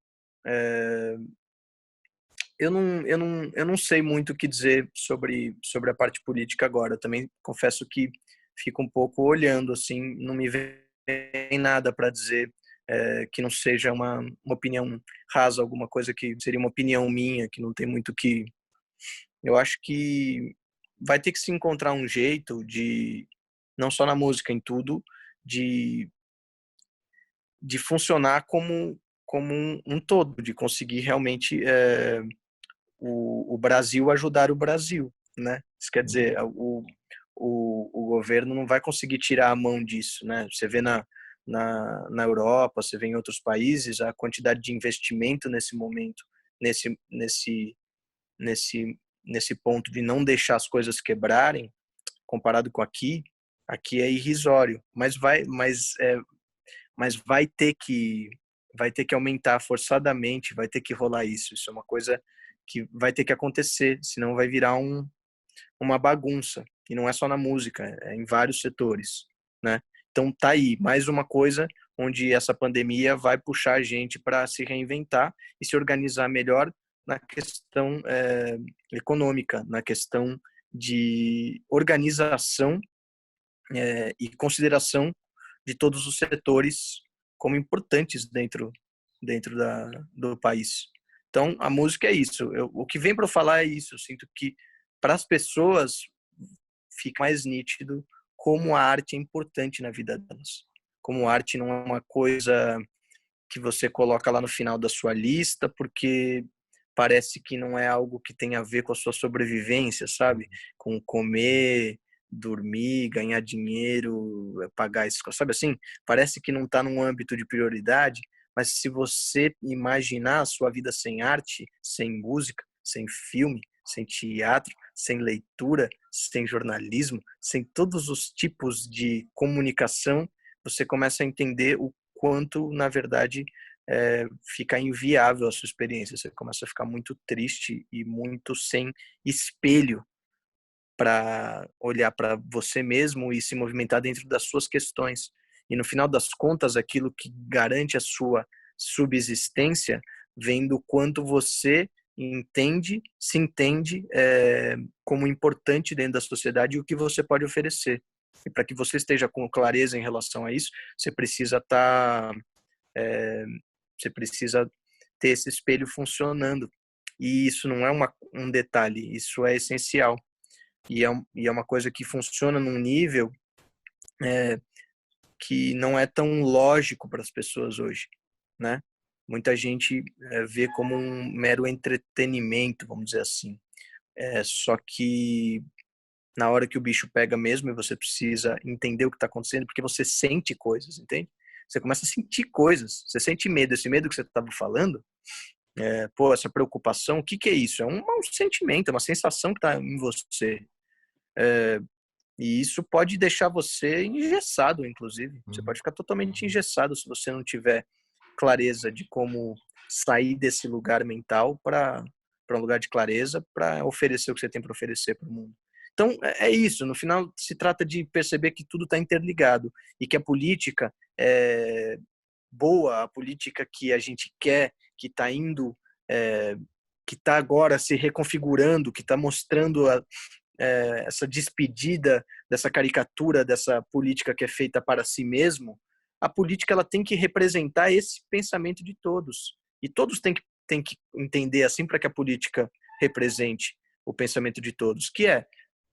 Eu não sei muito o que dizer sobre a parte política agora. Eu também confesso que fico um pouco olhando, assim, não me vem nada para dizer que não seja uma opinião rasa, alguma coisa que seria uma opinião minha, que não tem muito que... Eu acho que vai ter que se encontrar um jeito de, não só na música, em tudo, de funcionar como um todo, de conseguir realmente o Brasil ajudar o Brasil, né? Isso quer dizer, o governo não vai conseguir tirar a mão disso, né? Você vê na Europa, você vê em outros países, a quantidade de investimento nesse momento, nesse ponto de não deixar as coisas quebrarem, comparado com aqui é irrisório, mas vai ter que aumentar forçadamente, vai ter que rolar isso. Isso é uma coisa que vai ter que acontecer, senão vai virar uma bagunça. E não é só na música, é em vários setores, né? Então tá aí, mais uma coisa onde essa pandemia vai puxar a gente para se reinventar e se organizar melhor na questão econômica, na questão de organização e consideração de todos os setores como importantes dentro do país. Então, a música é isso. O que vem para eu falar é isso. Eu sinto que, para as pessoas, fica mais nítido como a arte é importante na vida delas. Como a arte não é uma coisa que você coloca lá no final da sua lista, porque parece que não é algo que tem a ver com a sua sobrevivência, sabe? Com comer, dormir, ganhar dinheiro, pagar escola, sabe assim? Parece que não está num âmbito de prioridade, mas se você imaginar a sua vida sem arte, sem música, sem filme, sem teatro, sem leitura, sem jornalismo, sem todos os tipos de comunicação, você começa a entender o quanto, na verdade, fica inviável a sua experiência. Você começa a ficar muito triste e muito sem espelho para olhar para você mesmo e se movimentar dentro das suas questões. E no final das contas, aquilo que garante a sua subsistência vem do quanto você se entende como importante dentro da sociedade e o que você pode oferecer. E para que você esteja com clareza em relação a isso, você precisa você precisa ter esse espelho funcionando. E isso não é um detalhe, isso é essencial. E é uma coisa que funciona num nível que não é tão lógico para as pessoas hoje, né? Muita gente vê como um mero entretenimento, vamos dizer assim. Só que na hora que o bicho pega mesmo e você precisa entender o que está acontecendo, porque você sente coisas, entende? Você começa a sentir coisas, você sente medo. Esse medo que você estava falando, essa preocupação, o que é isso? É um sentimento, é uma sensação que está em você. E isso pode deixar você engessado, inclusive. Você pode ficar totalmente engessado se você não tiver clareza de como sair desse lugar mental para um lugar de clareza, para oferecer o que você tem para oferecer para o mundo. Então, é isso. No final, se trata de perceber que tudo está interligado e que a política é boa, a política que a gente quer, que está indo, que está agora se reconfigurando, que está mostrando essa despedida dessa caricatura, dessa política que é feita para si mesmo. A política ela tem que representar esse pensamento de todos. E todos têm que entender assim para que a política represente o pensamento de todos, que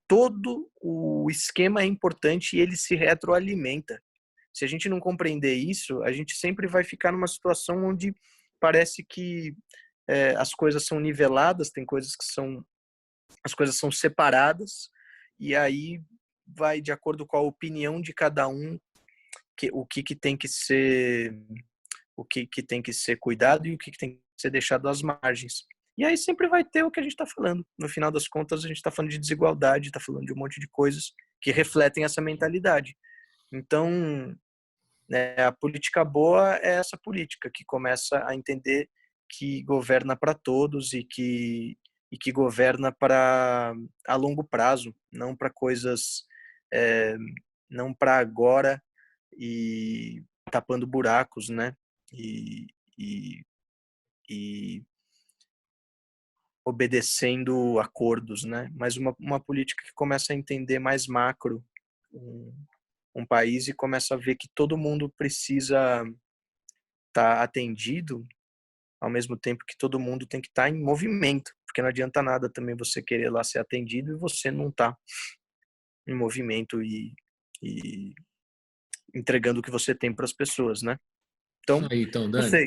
todo o esquema é importante e ele se retroalimenta. Se a gente não compreender isso, a gente sempre vai ficar numa situação onde parece que as coisas são niveladas, tem coisas que as coisas são separadas, e aí vai de acordo com a opinião de cada um o que tem que ser cuidado e o que tem que ser deixado às margens. E aí sempre vai ter o que a gente está falando. No final das contas, a gente está falando de desigualdade, está falando de um monte de coisas que refletem essa mentalidade. Então, a política boa é essa política que começa a entender que governa para todos e que governa a longo prazo, não para coisas, não para agora e tapando buracos, né? E obedecendo acordos, né? Mas uma política que começa a entender mais macro um país e começa a ver que todo mundo precisa estar atendido ao mesmo tempo que todo mundo tem que estar em movimento, porque não adianta nada também você querer lá ser atendido e você não tá em movimento e entregando o que você tem para as pessoas, né? Então, isso aí, então, Dani, não sei.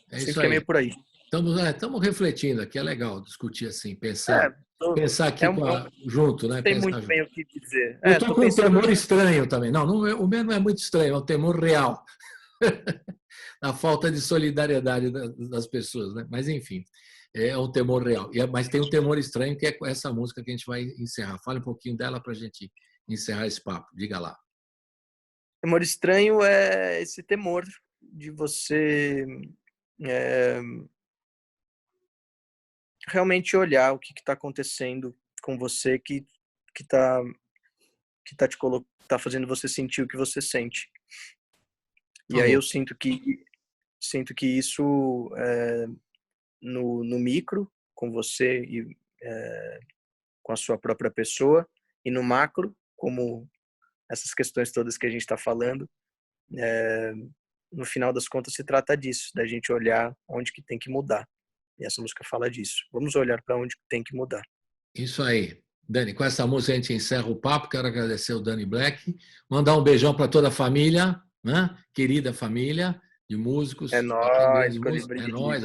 É Sempre isso que é aí. meio por aí. Estamos refletindo aqui, é legal discutir assim, pensar aqui junto, né? Tem Pensar muito junto. bem o que dizer. Eu estou com um temor estranho também. Não, o meu não é muito estranho, é um temor real. A falta de solidariedade das pessoas, né? Mas, enfim, é um temor real. Mas tem um temor estranho, que é essa música que a gente vai encerrar. Fale um pouquinho dela para a gente encerrar esse papo. Diga lá. Temor estranho é esse temor de você realmente olhar o que está acontecendo com você que tá fazendo você sentir o que você sente. E aí eu sinto que isso no micro, com você e com a sua própria pessoa, e no macro, como essas questões todas que a gente está falando, no final das contas se trata disso, da gente olhar onde que tem que mudar. E essa música fala disso. Vamos olhar para onde tem que mudar. Isso aí. Dani, com essa música a gente encerra o papo. Quero agradecer o Dani Black. Mandar um beijão para toda a família, né? Querida família de músicos. É nóis, é nóis,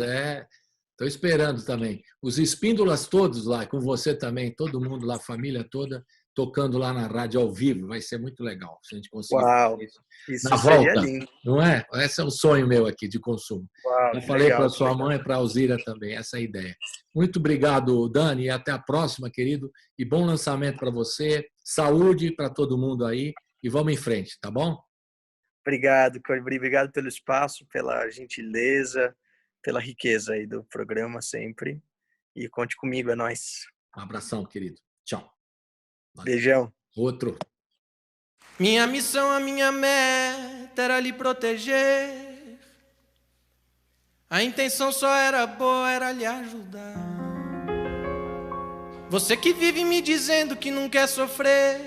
Estou esperando também. Os Espíndolas todos lá, com você também, todo mundo lá, a família toda, tocando lá na rádio ao vivo. Vai ser muito legal se a gente conseguir fazer isso na volta. Lindo. Não é? Esse é um sonho meu aqui de consumo. Uau, eu falei para sua mãe e para a Alzira também, essa é a ideia. Muito obrigado, Dani, e até a próxima, querido. E bom lançamento para você. Saúde para todo mundo aí. E vamos em frente, tá bom? Obrigado, Colibri. Obrigado pelo espaço, pela gentileza, pela riqueza aí do programa sempre. E conte comigo, é nóis. Um abração, querido. Tchau. Beijão. Outro. Minha missão, a minha meta era lhe proteger. A intenção só era boa, era lhe ajudar. Você que vive me dizendo que não quer sofrer,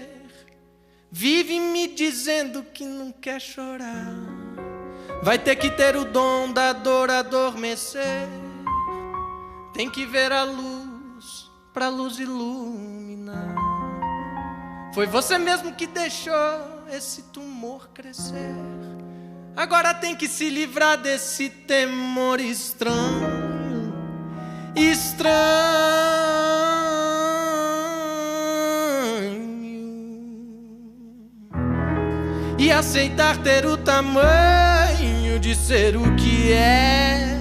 vive me dizendo que não quer chorar, vai ter que ter o dom da dor adormecer. Tem que ver a luz pra luz iluminar. Foi você mesmo que deixou esse tumor crescer. Agora tem que se livrar desse temor estranho, estranho, e aceitar ter o tamanho de ser o que é.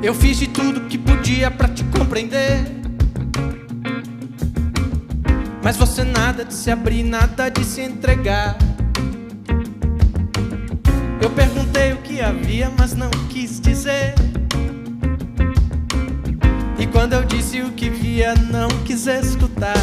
Eu fiz de tudo que podia pra te compreender, mas você nada de se abrir, nada de se entregar. Eu perguntei o que havia, mas não quis dizer. E quando eu disse o que via, não quis escutar.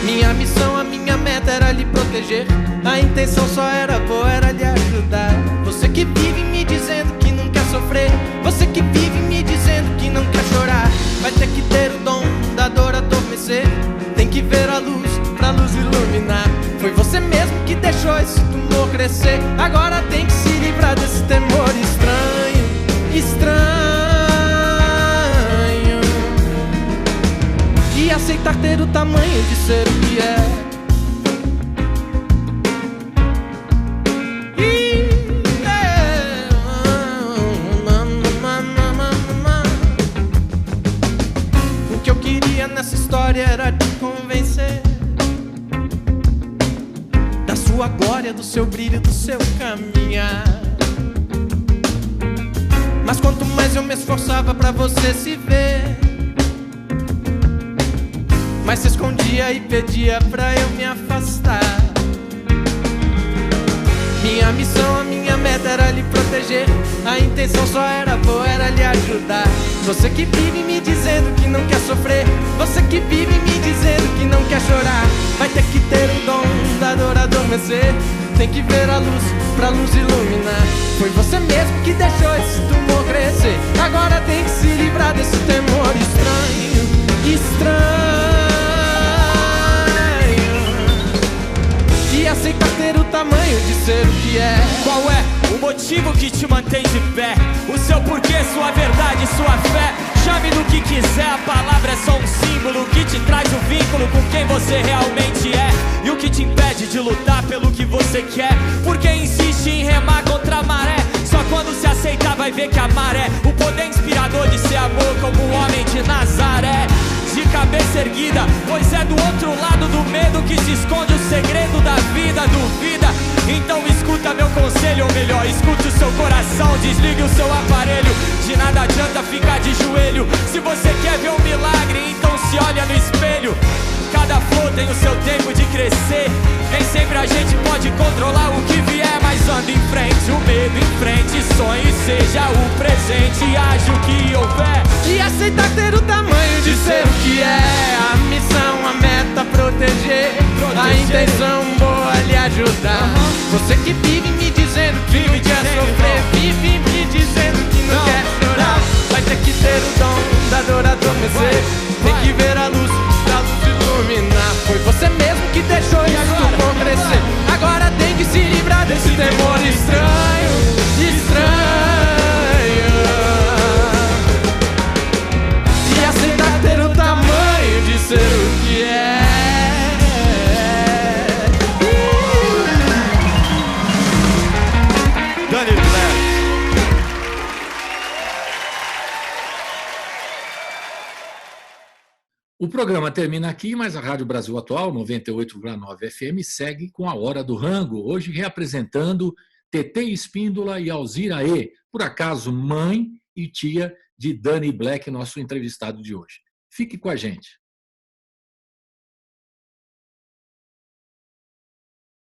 Minha missão, a minha meta era lhe proteger. A intenção só era boa, era lhe ajudar. Você que vive me dizendo que não quer sofrer, você que vive me dizendo que não quer chorar, vai ter que ter o dom da dor adormecer. Tem que ver a luz pra luz iluminar. Foi você mesmo que deixou esse tumor crescer. Agora tem que se livrar desse temor estranho, estranho, e aceitar ter o tamanho de ser o que é. O que eu queria nessa história era te convencer da sua glória, do seu brilho, do seu caminhar. Mas quanto mais eu me esforçava pra você se ver, mais se escondia e pedia pra eu me afastar. Minha missão, a minha meta era lhe proteger. A intenção só era boa, era lhe ajudar. Você que vive me dizendo que não quer sofrer, você que vive me dizendo que não quer chorar, vai ter que ter o dom da dor adormecer. Tem que ver a luz pra luz iluminar. Foi você mesmo que deixou esse tumor crescer. Agora tem que se livrar desse temor estranho, estranho, e aceitar ter o tamanho de ser o que é. Qual é o motivo que te mantém de pé? O seu porquê, sua verdade, sua fé. Chame do que quiser, a palavra é só um símbolo que te traz o vínculo com quem você realmente é. E o que te impede de lutar pelo que você quer? Porque insiste em remar contra a maré. Só quando se aceitar vai ver que amar é o poder inspirador de ser amor, como o homem de Nazaré. De cabeça erguida, pois é do outro lado do medo que se esconde o segredo da vida. Duvida? Então escuta meu conselho, ou melhor, escute o seu coração, desligue o seu aparelho. De nada adianta ficar de joelho se você quer ver um milagre, então se olha no espelho. Cada flor tem o seu tempo de crescer. Nem sempre a gente pode controlar o que vier, mas anda em frente, o medo em frente. Sonhe, seja o presente, age o que houver. E aceitar ter o tamanho de ser o que é. A missão, a meta, proteger. A intenção boa, lhe ajudar. Você que vive me dizendo que não quer sofrer, vive me dizendo que não quer chorar, vai ter que ter o dom da dor adormecer. Tem que ver a luz da luz iluminar. Foi você mesmo que deixou isso tumor crescer. Agora tem que se livrar desse temor estranho, estranho, e aceitar ter o tamanho de ser o que é. Dani Black. O programa termina aqui, mas a Rádio Brasil Atual, 98,9 FM, segue com a Hora do Rango, hoje reapresentando Tetê Espíndola e Alzira E, por acaso mãe e tia de Dani Black, nosso entrevistado de hoje. Fique com a gente.